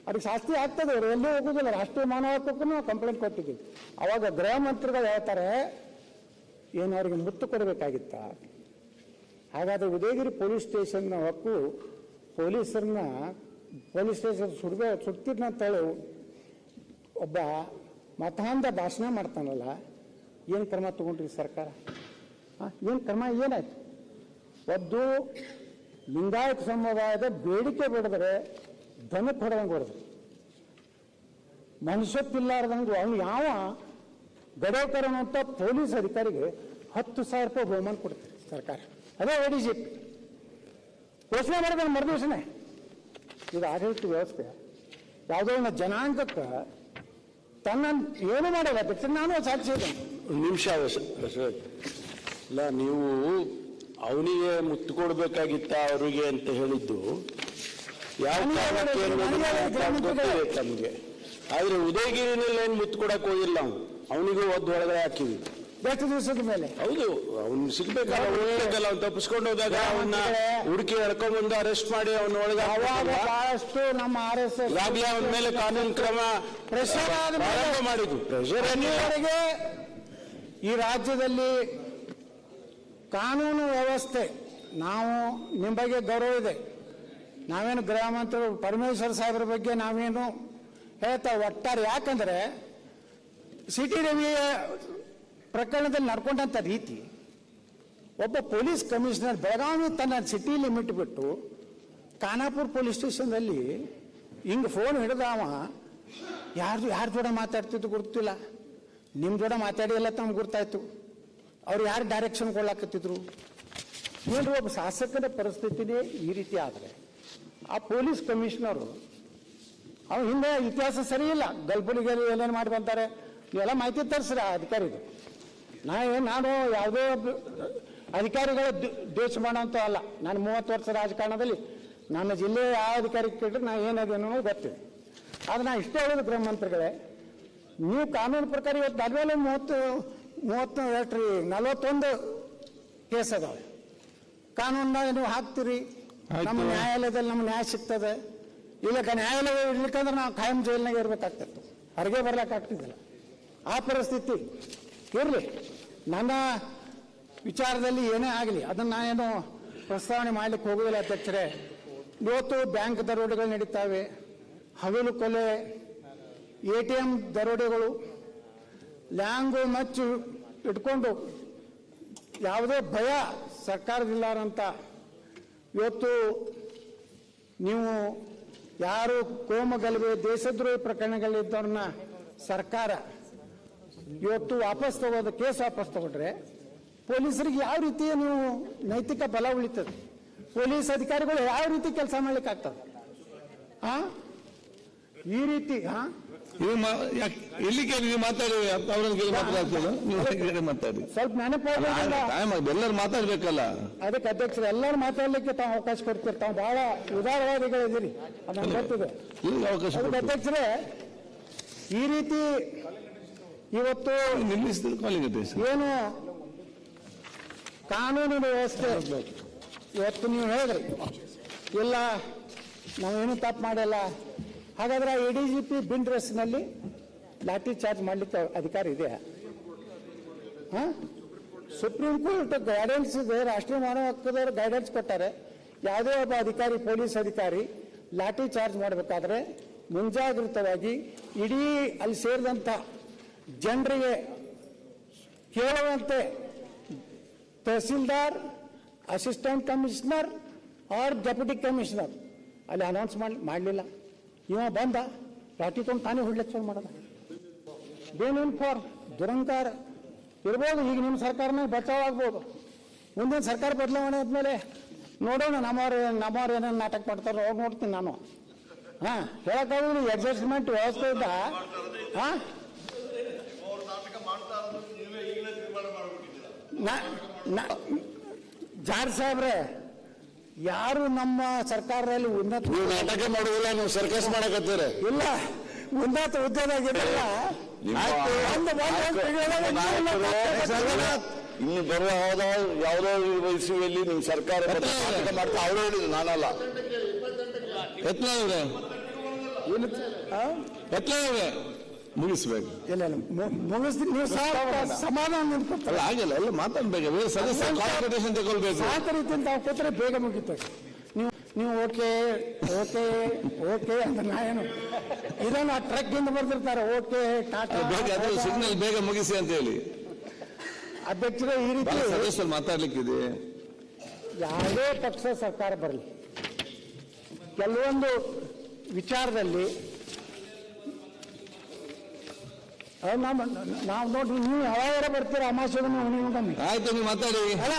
ಅವ್ರಿಗೆ ಶಾಸ್ತಿ ಆಗ್ತದೆ. ಅವ್ರು ಎಲ್ಲೂ ಹೋಗುದಿಲ್ಲ. ರಾಷ್ಟ್ರೀಯ ಮಾನವ ಹಕ್ಕಕ್ಕೂ ನಾವು ಕಂಪ್ಲೇಂಟ್ ಕೊಟ್ಟಿದ್ದೀವಿ. ಅವಾಗ ಗೃಹ ಮಂತ್ರಿಗಳು ಹೇಳ್ತಾರೆ, ಏನು ಅವ್ರಿಗೆ ಮುತ್ತು ಕೊಡಬೇಕಾಗಿತ್ತ? ಹಾಗಾದ್ರೆ ಉದಯಗಿರಿ ಪೊಲೀಸ್ ಸ್ಟೇಷನ್ನ ಹಕ್ಕು ಪೊಲೀಸರನ್ನ ಪೊಲೀಸ್ ಸ್ಟೇಷನ್ ಸುಡ್ತಿದ್ನಂತೇಳಿ ಒಬ್ಬ ಮತಾಂಧ ಭಾಷಣ ಮಾಡ್ತಾನಲ್ಲ, ಏನು ಕ್ರಮ ತಗೊಂಡ್ರಿ ಸರ್ಕಾರ? ಏನು ಕ್ರಮ ಏನಾಯ್ತು? ಒದ್ದು ಲಿಂಗಾಯತ ಸಮುದಾಯದ ಬೇಡಿಕೆ ಬಿಡಿದ್ರೆ ದನಕ್ಕೆ ಹೊಡೆದಂಗೆ ಹೊಡೆದ್ರು, ಮನುಷ್ಯತ್ತಿಲ್ಲಾರ್ದಂಗೆ. ಅವನು ಯಾವ ಗಡೇಕರ್ ಅಂತ ಪೊಲೀಸ್ ಅಧಿಕಾರಿಗೆ 10,000 ರೂಪಾಯಿ ಬಹುಮಾನ ಕೊಡ್ತಾರೆ ಸರ್ಕಾರ. ಅದೇ ADGP ಘೋಷಣೆ ಮಾಡಿದ ಮರುದಿವಸನೇ. ಇದು ಆಡಳಿತ ವ್ಯವಸ್ಥೆ. ಯಾವುದೋ ಒಂದು ಜನಾಂಗಕ್ಕೆ ತನ್ನ ಏನು ಮಾಡಲ್ಲ. ನಾನು ಸಾಕ್ಷಿ ಇದ್ದೇನೆ. ನಿಮಿಷ ಇಲ್ಲ, ನೀವು ಅವನಿಗೆ ಮುತ್ತು ಕೊಡ್ಬೇಕಾಗಿತ್ತ ಅವರಿಗೆ ಅಂತ ಹೇಳಿದ್ದು ಯಾವ ತಮಗೆ. ಆದ್ರೆ ಉದಯಗಿರಿನಲ್ಲಿ ಏನು ಮುತ್ತು ಕೊಡಕ್ ಹೋಗಿಲ್ಲ, ಅವನಿಗೂ ಒದ್ದು ಒಳಗಡೆ ಹಾಕಿವಿ. ಎಷ್ಟು ದಿವಸದ ಮೇಲೆ? ಹೌದು, ಅವ್ನು ಸಿಗ್ಬೇಕಲ್ಲ, ಹೋಗ್ಬೇಕಲ್ಲ. ಅವ್ನು ತಪ್ಪಿಸ್ಕೊಂಡು ಹೋದಾಗ ಅವನ್ನ ಹುಡುಕಿ ಎಳ್ಕೊಂಡ್ ಬಂದು ಅರೆಸ್ಟ್ ಮಾಡಿ ಅವನ ಒಳಗೆ ಬಹಳಷ್ಟು ನಮ್ಮ RSS ಈಗಾಗಲೇ ಅವನ ಮೇಲೆ ಕಾನೂನು ಕ್ರಮ ಪ್ರಾರಂಭ ಮಾಡಿದ್ವಿ. ಪ್ರೆಷರ್ವರೆಗೆ ಈ ರಾಜ್ಯದಲ್ಲಿ ಕಾನೂನು ವ್ಯವಸ್ಥೆ, ನಾವು ನಿಮ್ಮ ಬಗ್ಗೆ ಗೌರವ ಇದೆ. ನಾವೇನು ಗೃಹ ಮಂತ್ರಿ ಪರಮೇಶ್ವರ್ ಸಾಹೇಬ್ರ ಬಗ್ಗೆ ನಾವೇನು ಹೇಳ್ತಾ ಒಟ್ಟಾರೆ. ಯಾಕಂದ್ರೆ ಸಿಟಿ ರವಿಯ ಪ್ರಕರಣದಲ್ಲಿ ನಡ್ಕೊಂಡಂಥ ರೀತಿ, ಒಬ್ಬ ಪೊಲೀಸ್ ಕಮಿಷನರ್ ಬೆಳಗಾವಿ ತನ್ನ ಸಿಟಿ ಲಿಮಿಟ್ ಬಿಟ್ಟು ಖಾನಾಪುರ ಪೊಲೀಸ್ ಸ್ಟೇಷನ್ದಲ್ಲಿ ಹಿಂಗೆ ಫೋನ್ ಹಿಡಿದವ ಯಾರ ಜೋಡ ಮಾತಾಡ್ತಿದ್ದು ಗೊತ್ತಿಲ್ಲ. ನಿಮ್ಮ ಜೋಡ ಮಾತಾಡಿ ಎಲ್ಲ ತಮ್ಗೆ ಗೊತ್ತಾಯ್ತು. ಅವ್ರು ಯಾರು ಡೈರೆಕ್ಷನ್ ಕೊಡ್ಲಾಕತ್ತಿದ್ರು? ಏನು ಒಬ್ಬ ಶಾಸಕನ ಪರಿಸ್ಥಿತಿನೇ ಈ ರೀತಿ ಆದರೆ ಆ ಪೊಲೀಸ್ ಕಮಿಷನರು ಅವ್ರ ಹಿಂದೆ ಇತಿಹಾಸ ಸರಿ ಇಲ್ಲ, ಗಲ್ಪುಲಿಗೆ ಏನೇನು ಮಾಡಿ ಬಂತಾರೆ, ಇವೆಲ್ಲ ಮಾಹಿತಿ ತರಿಸ್ರಿ ಆ ಅಧಿಕಾರಿದು. ನಾನು ಯಾವುದೇ ಅಧಿಕಾರಿಗಳ ದ್ವೇಷ ಮಾಡೋಂಥ ಅಲ್ಲ. ನಾನು 30 ವರ್ಷ ರಾಜಕಾರಣದಲ್ಲಿ ನನ್ನ ಜಿಲ್ಲೆ ಯಾವ ಅಧಿಕಾರಿ ಕೇಳಿದ್ರೆ ನಾ ಏನಾದೇನೋ ಗೊತ್ತಿದೆ. ಆದ್ರೆ ನಾ ಇಷ್ಟೇ ಹೇಳೋದು ಗೃಹ ಮಂತ್ರಿಗಳೇ, ನೀವು ಕಾನೂನು ಪ್ರಕಾರ ಇವತ್ತು ಅದ್ಮೇಲೆ 41 ಕೇಸ್ ಅದಾವೆ. ಕಾನೂನಾಗ ನೀವು ಹಾಕ್ತೀರಿ, ನಮ್ಮ ನ್ಯಾಯಾಲಯದಲ್ಲಿ ನಮ್ಗೆ ನ್ಯಾಯ ಸಿಗ್ತದೆ. ಇಲ್ಲ ನ್ಯಾಯಾಲಯ ಇರ್ಲಿಕ್ಕಂದ್ರೆ ನಾವು ಖಾಯಂ ಜೈಲಿನಾಗ ಇರ್ಬೇಕಾಗ್ತಿತ್ತು, ಹೊರಗೆ ಬರ್ಲಿಕ್ಕಾಗ್ತಿದ್ದಿಲ್ಲ. ಆ ಪರಿಸ್ಥಿತಿ ಇರಲಿ. ನನ್ನ ವಿಚಾರದಲ್ಲಿ ಏನೇ ಆಗಲಿ ಅದನ್ನು ನಾನೇನು ಪ್ರಸ್ತಾವನೆ ಮಾಡಲಿಕ್ಕೆ ಹೋಗುವುದಿಲ್ಲ ಅಧ್ಯಕ್ಷರೇ. ಇವತ್ತು ಬ್ಯಾಂಕ್ ದರೋಡೆಗಳು ನಡೀತಾವೆ, ಹಗಲು ಕೊಲೆ, ATM ದರೋಡೆಗಳು, ಲ್ಯಾಂಗು ಮಚ್ಚು ಇಟ್ಕೊಂಡು ಯಾವುದೇ ಭಯ ಸರ್ಕಾರದಿಲ್ಲಾರಂತ ಇವತ್ತು ನೀವು ಯಾರು ಕೋಮಗಲಭೆ ದೇಶದ್ರೋಹಿ ಪ್ರಕರಣಗಳಿದ್ದವ್ರನ್ನ ಸರ್ಕಾರ ಇವತ್ತು ವಾಪಸ್ ತಗೋದು, ಕೇಸ್ ವಾಪಸ್ ತಗೊಂಡ್ರೆ ಪೊಲೀಸರಿಗೆ ಯಾವ ರೀತಿ ನೀವು ನೈತಿಕ ಬಲ ಉಳಿತದೆ? ಪೊಲೀಸ್ ಅಧಿಕಾರಿಗಳು ಯಾವ ರೀತಿ ಕೆಲಸ ಮಾಡ್ಲಿಕ್ಕೆ ಆಗ್ತದೆ? ಈ ರೀತಿ ಎಲ್ಲಿಗೆ ನೀವು ಮಾತಾಡಿ ಮಾತಾಡಿ ಸ್ವಲ್ಪ ನೆನಪಾಗಲ್ಲ, ಎಲ್ಲರೂ ಮಾತಾಡ್ಬೇಕಲ್ಲ. ಅದಕ್ಕೆ ಅಧ್ಯಕ್ಷರು ಎಲ್ಲರೂ ಮಾತಾಡ್ಲಿಕ್ಕೆ ತಾವು ಅವಕಾಶ ಕೊಡ್ತೀರಿ. ತಾವು ಬಹಳ ಉದಾರವಾದಿಗಳಿದ್ದೀರಿ, ಅದನ್ನು ಗೊತ್ತಿದೆ. ಅದಕ್ಕೆ ಅಧ್ಯಕ್ಷರೇ ಈ ರೀತಿ ಇವತ್ತು ಏನು ಕಾನೂನು ವ್ಯವಸ್ಥೆ ಇವತ್ತು ನೀವು ಹೇಳಿದ್ರಿ ಇಲ್ಲ ನಾವೇನು ತಪ್ಪು ಮಾಡಿಲ್ಲ, ಹಾಗಾದ್ರೆ ADGP ಬಿನ್ ಡ್ರೆಸ್ನಲ್ಲಿ ಲಾಠಿ ಚಾರ್ಜ್ ಮಾಡಲಿಕ್ಕೆ ಅಧಿಕಾರ ಇದೆ? ಸುಪ್ರೀಂ ಕೋರ್ಟ್ ಗೈಡೆನ್ಸ್ ಇದೆ, ರಾಷ್ಟ್ರೀಯ ಮಾನವ ಹಕ್ಕದವರು ಗೈಡೆನ್ಸ್ ಕೊಟ್ಟಾರೆ. ಯಾವುದೇ ಒಬ್ಬ ಅಧಿಕಾರಿ, ಪೊಲೀಸ್ ಅಧಿಕಾರಿ ಲಾಠಿ ಚಾರ್ಜ್ ಮಾಡಬೇಕಾದ್ರೆ ಮುಂಜಾಗ್ರತವಾಗಿ ಇಡೀ ಅಲ್ಲಿ ಸೇರಿದಂಥ ಜನರಿಗೆ ಕೇಳುವಂತೆ tahsildar, assistant commissioner or deputy commissioner ಅಲ್ಲಿ ಅನೌನ್ಸ್ ಮಾಡಲಿಲ್ಲ. ಇವ ಬಂದ ಲಾಠಿ ತೊಗೊಂಡು ತಾನೇ ಹೊಡ್ಲಿಕ್ಕೆ ಶುರು ಮಾಡೋದ. ಬೇನೇನು ಫಾರ್ ದುರಂಕಾರ ಇರ್ಬೋದು. ಈಗ ನಿಮ್ಮ ಸರ್ಕಾರನೇ ಬಚಾವ್ ಆಗ್ಬೋದು. ಮುಂದಿನ ಸರ್ಕಾರ ಬದಲಾವಣೆ ಆದ್ಮೇಲೆ ನೋಡೋಣ ನಮ್ಮವ್ರು ಏನೇನು ನಾಟಕ ಮಾಡ್ತಾರೋ ಅವ್ರು ನೋಡ್ತೀನಿ ನಾನು. ಹೇಳಕ್ಕಾಗಲಿ ಅಡ್ಜಸ್ಟ್ಮೆಂಟ್ ವ್ಯವಸ್ಥೆ ಇದ್ದ ಜಾರ್ ಸಾಹೇಬ್ರೆ, ಯಾರು ನಮ್ಮ ಸರ್ಕಾರದಲ್ಲಿ ಉನ್ನತ ನಾಟಕ ಮಾಡುದಿಲ್ಲ, ನೀವು ಸರ್ಕಸ್ ಮಾಡಕತ್ತೀರ. ಇಲ್ಲ, ಉನ್ನತ ಹುದ್ದೆದಾಗಿರಲ್ಲ. ಇನ್ನು ಬರುವ ಯಾವುದೋ ಇಸ್ವಿಯಲ್ಲಿ ನಿಮ್ ಸರ್ಕಾರ ಮಾಡ್ತಾ ಅವ್ರು ಹೇಳಿದ್ರು, ನಾನಲ್ಲ. ಮುಗಿಸ್ಬೇಕು. ಇಲ್ಲ ಮುಗಿಸ್ತೀನಿ, ನೀವು ಸಮಾಧಾನ ನಿಂತ್ಕೊಳ್ತಾರೆ. ಆಗಿಲ್ಲ, ಎಲ್ಲ ಮಾತಾಡ್ಬೇಕು. ಸದಸ್ಯ ಕಾನ್ಫಿಡೇಷನ್ ತಗೊಳ್ಬೇಕು. ಸಾಕ ರೀತಿಯಿಂದ ತಾವು ಕೂತ್ರೆ ಬೇಗ ಮುಗಿತಾರೆ. ನೀವು ಓಕೆ ಓಕೆ ಓಕೆ ಅಂತ ನಾ ಏನು ಇದನ್ನು ಆ ಟ್ರಕ್ ಇಂದ ಬರ್ತಿರ್ತಾರೆ. ಓಕೆ ಟಾಟಾ ಸಿಗ್ನಲ್ ಬೇಗ ಮುಗಿಸಿ ಅಂತ ಹೇಳಿ. ಅಧ್ಯಕ್ಷರೇ, ಈ ರೀತಿ ಸದಸ್ಯರು ಮಾತಾಡ್ಲಿಕ್ಕಿದೆ. ಯಾವುದೇ ಪಕ್ಷ ಸರ್ಕಾರ ಬರಲಿ, ಕೆಲವೊಂದು ವಿಚಾರದಲ್ಲಿ ನಾವು ನೋಡ್ರಿ, ನೀವು ಯಾವಾಗ ಬರ್ತೀರ ಅಮಾಸೆಗೂ ಆಯ್ತು, ನೀವು ಮಾತಾಡಿ. ಅಲ್ಲ,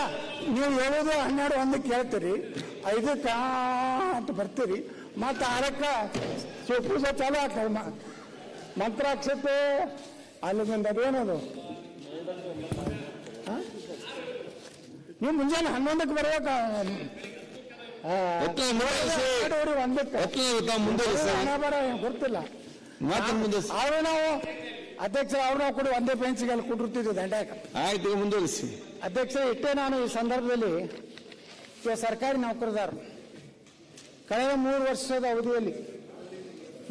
ನೀವು ಹೇಳೋದು 12 1 ಹೇಳ್ತೀರಿ, 5 ಅಂತ ಬರ್ತೀರಿ, ಮತ್ತೆ 6 ಪೂಜೆ ಚಾಲು ಆಗ್ತದೆ. ಮಂತ್ರಾಕ್ಷತೆ ಅಲ್ಲಿಂದ ಅದೇನದು, ನೀವು ಮುಂಜಾನೆ 11ಕ್ಕೆ ಬರ್ಬೇಕ, 1 ಗೊತ್ತಿಲ್ಲ. ಅವ್ರು ನಾವು ಅಧ್ಯಕ್ಷರ ಅವ್ರು ನಾವು ಕೂಡ ಒಂದೇ ಬೆಂಚ್ಗೆ ಅಲ್ಲಿ ಕುಡಿರ್ತಿದ್ವಿ ದಂಡ್ಯಾಕ. ಆಯ್ತು, ಮುಂದುವರಿಸಿ ಅಧ್ಯಕ್ಷರ. ಇಷ್ಟೇ ನಾನು ಈ ಸಂದರ್ಭದಲ್ಲಿ ಸರ್ಕಾರಿ ನೌಕರದಾರರು ಕಳೆದ 3 ವರ್ಷದ ಅವಧಿಯಲ್ಲಿ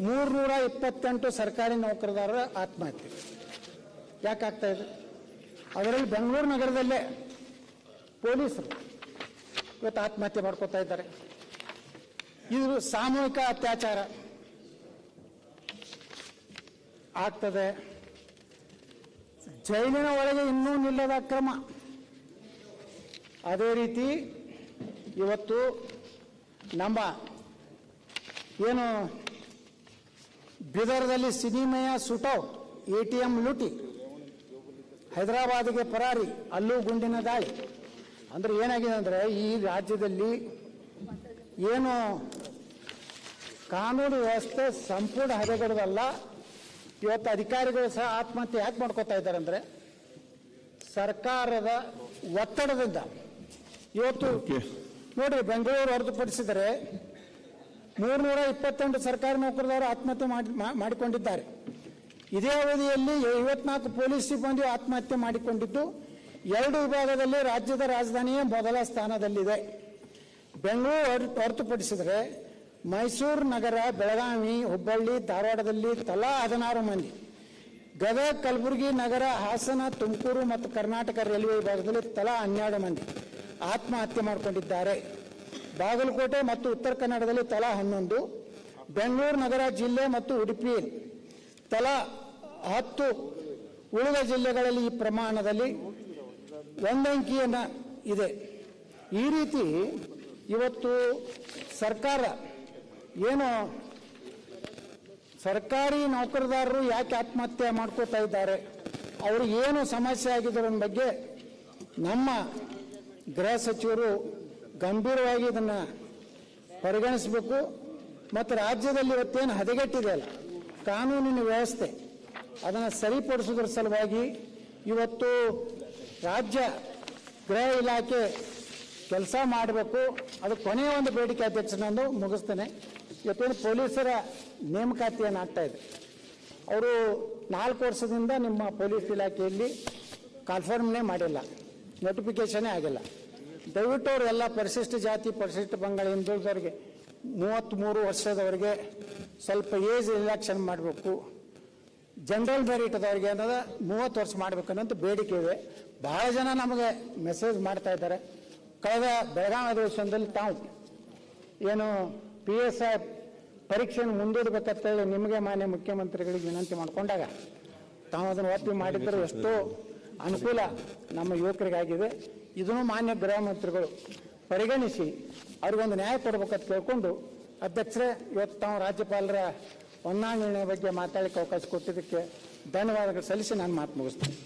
328 ಸರ್ಕಾರಿ ನೌಕರದಾರರ ಆತ್ಮಹತ್ಯೆ ಯಾಕಾಗ್ತಾ ಇದೆ? ಅದರಲ್ಲಿ ಬೆಂಗಳೂರು ನಗರದಲ್ಲೇ ಪೊಲೀಸರು ಇವತ್ತು ಆತ್ಮಹತ್ಯೆ ಮಾಡ್ಕೋತಾ ಇದ್ದಾರೆ. ಇದು ಸಾಮೂಹಿಕ ಅತ್ಯಾಚಾರ ಆಗ್ತದೆ. ಜೈಲಿನ ಒಳಗೆ ಇನ್ನೂ ನಿಲ್ಲದ ಅಕ್ರಮ. ಅದೇ ರೀತಿ ಇವತ್ತು ನಮ್ಮ ಏನು ಬೀದರ್ದಲ್ಲಿ ಸಿನಿಮೆಯ ಸುಟೌಟ್, ATM ಲೂಟಿ, ಹೈದರಾಬಾದಿಗೆ ಪರಾರಿ, ಅಲ್ಲೂ ಗುಂಡಿನ ದಾಳಿ, ಅಂದ್ರೆ ಏನಾಗಿದೆ ಅಂದ್ರೆ ಈ ರಾಜ್ಯದಲ್ಲಿ ಏನು ಕಾನೂನು ವ್ಯವಸ್ಥೆ ಸಂಪೂರ್ಣ ಹದಗೆಡುವುದಲ್ಲ. ಇವತ್ತು ಅಧಿಕಾರಿಗಳು ಸಹ ಆತ್ಮಹತ್ಯೆ ಯಾಕೆ ಮಾಡ್ಕೋತಾ ಇದ್ದಾರೆ ಅಂದ್ರೆ ಸರ್ಕಾರದ ಒತ್ತಡದಿಂದ. ಇವತ್ತು ನೋಡ್ರಿ, ಬೆಂಗಳೂರು ಹೊರತುಪಡಿಸಿದರೆ 328 ಸರ್ಕಾರಿ ನೌಕರದಾರರು ಆತ್ಮಹತ್ಯೆ ಮಾಡಿಕೊಂಡಿದ್ದಾರೆ. ಇದೇ ಅವಧಿಯಲ್ಲಿ 54 ಪೊಲೀಸ್ ಸಿಬ್ಬಂದಿ ಆತ್ಮಹತ್ಯೆ ಮಾಡಿಕೊಂಡಿದ್ದು 2 ವಿಭಾಗದಲ್ಲಿ ರಾಜ್ಯದ ರಾಜಧಾನಿಯೇ ಮೊದಲ ಸ್ಥಾನದಲ್ಲಿದೆ. ಬೆಂಗಳೂರು ಹೊರತುಪಡಿಸಿದರೆ ಮೈಸೂರು ನಗರ, ಬೆಳಗಾವಿ, ಹುಬ್ಬಳ್ಳಿ, ಧಾರವಾಡದಲ್ಲಿ ತಲಾ 16 ಮಂದಿ, ಗದಗ, ಕಲಬುರಗಿ ನಗರ, ಹಾಸನ, ತುಮಕೂರು ಮತ್ತು ಕರ್ನಾಟಕ ರೈಲ್ವೆ ವಿಭಾಗದಲ್ಲಿ ತಲಾ 12 ಮಂದಿ ಆತ್ಮಹತ್ಯೆ ಮಾಡಿಕೊಂಡಿದ್ದಾರೆ. ಬಾಗಲಕೋಟೆ ಮತ್ತು ಉತ್ತರ ಕನ್ನಡದಲ್ಲಿ ತಲಾ 11, ಬೆಂಗಳೂರು ನಗರ ಜಿಲ್ಲೆ ಮತ್ತು ಉಡುಪಿ ತಲಾ 10, ಉಳಿದ ಜಿಲ್ಲೆಗಳಲ್ಲಿ ಈ ಪ್ರಮಾಣದಲ್ಲಿ ಒಂದಂಕಿಯನ್ನು ಇದೆ. ಈ ರೀತಿ ಇವತ್ತು ಸರ್ಕಾರ ಏನು ಸರ್ಕಾರಿ ನೌಕರದಾರರು ಯಾಕೆ ಆತ್ಮಹತ್ಯೆ ಮಾಡ್ಕೋತಾ ಇದ್ದಾರೆ, ಅವರು ಏನು ಸಮಸ್ಯೆ ಆಗಿದ್ದರ ಬಗ್ಗೆ ನಮ್ಮ ಗೃಹ ಸಚಿವರು ಗಂಭೀರವಾಗಿ ಇದನ್ನು ಪರಿಗಣಿಸಬೇಕು. ಮತ್ತು ರಾಜ್ಯದಲ್ಲಿ ಇವತ್ತೇನು ಹದಗೆಟ್ಟಿದೆ ಅಲ್ಲ ಕಾನೂನಿನ ವ್ಯವಸ್ಥೆ, ಅದನ್ನು ಸರಿಪಡಿಸೋದ್ರ ಸಲುವಾಗಿ ಇವತ್ತು ರಾಜ್ಯ ಗೃಹ ಇಲಾಖೆ ಕೆಲಸ ಮಾಡಬೇಕು. ಅದು ಕೊನೆಯ ಒಂದು ಬೇಡಿಕೆ ಅಧ್ಯಕ್ಷನಂದು ಮುಗಿಸ್ತೇನೆ. ಇವತ್ತೇನು ಪೊಲೀಸರ ನೇಮಕಾತಿಯನ್ನು ಆಗ್ತಾ ಇದೆ, ಅವರು 4 ವರ್ಷದಿಂದ ನಿಮ್ಮ ಪೊಲೀಸ್ ಇಲಾಖೆಯಲ್ಲಿ ಕಾನ್ಫರ್ಮ್ನೇ ಮಾಡಿಲ್ಲ, ನೋಟಿಫಿಕೇಶನೇ ಆಗಿಲ್ಲ. ದಯವಿಟ್ಟು ಅವರೆಲ್ಲ ಪರಿಶಿಷ್ಟ ಜಾತಿ, ಪರಿಶಿಷ್ಟ ಪಂಗಡ, ಹಿಂದುಳಿದವರಿಗೆ 33 ವರ್ಷದವರೆಗೆ ಸ್ವಲ್ಪ ಏಜ್ ರಿಲ್ಯಾಕ್ಷನ್ ಮಾಡಬೇಕು. ಜನರಲ್ ಮೆರಿಟ್ದವ್ರಿಗೆ ಅನ್ನೋದು 30 ವರ್ಷ ಮಾಡಬೇಕು ಅನ್ನೋದು ಬೇಡಿಕೆ ಇದೆ. ಬಹಳ ಜನ ನಮಗೆ ಮೆಸೇಜ್ ಮಾಡ್ತಾ ಇದ್ದಾರೆ. ಕಳೆದ ಬೆಳಗಾವಿ ಅಧಿವೇಶನದಲ್ಲಿ ತಾವು ಏನು PSI ಪರೀಕ್ಷೆಯನ್ನು ಮುಂದೂಡಬೇಕಂತ ಹೇಳಿ ನಿಮಗೆ ಮಾನ್ಯ ಮುಖ್ಯಮಂತ್ರಿಗಳಿಗೆ ವಿನಂತಿ ಮಾಡಿಕೊಂಡಾಗ ತಾವು ಅದನ್ನು ಒತ್ತಿ ಮಾಡಿದ್ದರೆ ಎಷ್ಟೋ ಅನುಕೂಲ ನಮ್ಮ ಯುವಕರಿಗಾಗಿದೆ. ಇದನ್ನು ಮಾನ್ಯ ಗೃಹ ಮಂತ್ರಿಗಳು ಪರಿಗಣಿಸಿ ಅವ್ರಿಗೊಂದು ನ್ಯಾಯ ಕೊಡಬೇಕಂತ ಕೇಳ್ಕೊಂಡು, ಅಧ್ಯಕ್ಷರೇ, ಇವತ್ತು ತಾವು ರಾಜ್ಯಪಾಲರ ಹೊಂದಾಣಿಕೆ ಬಗ್ಗೆ ಮಾತಾಡಲಿಕ್ಕೆ ಅವಕಾಶ ಕೊಟ್ಟಿದ್ದಕ್ಕೆ ಧನ್ಯವಾದಗಳು ಸಲ್ಲಿಸಿ ನಾನು ಮಾತು ಮುಗಿಸ್ತೇನೆ.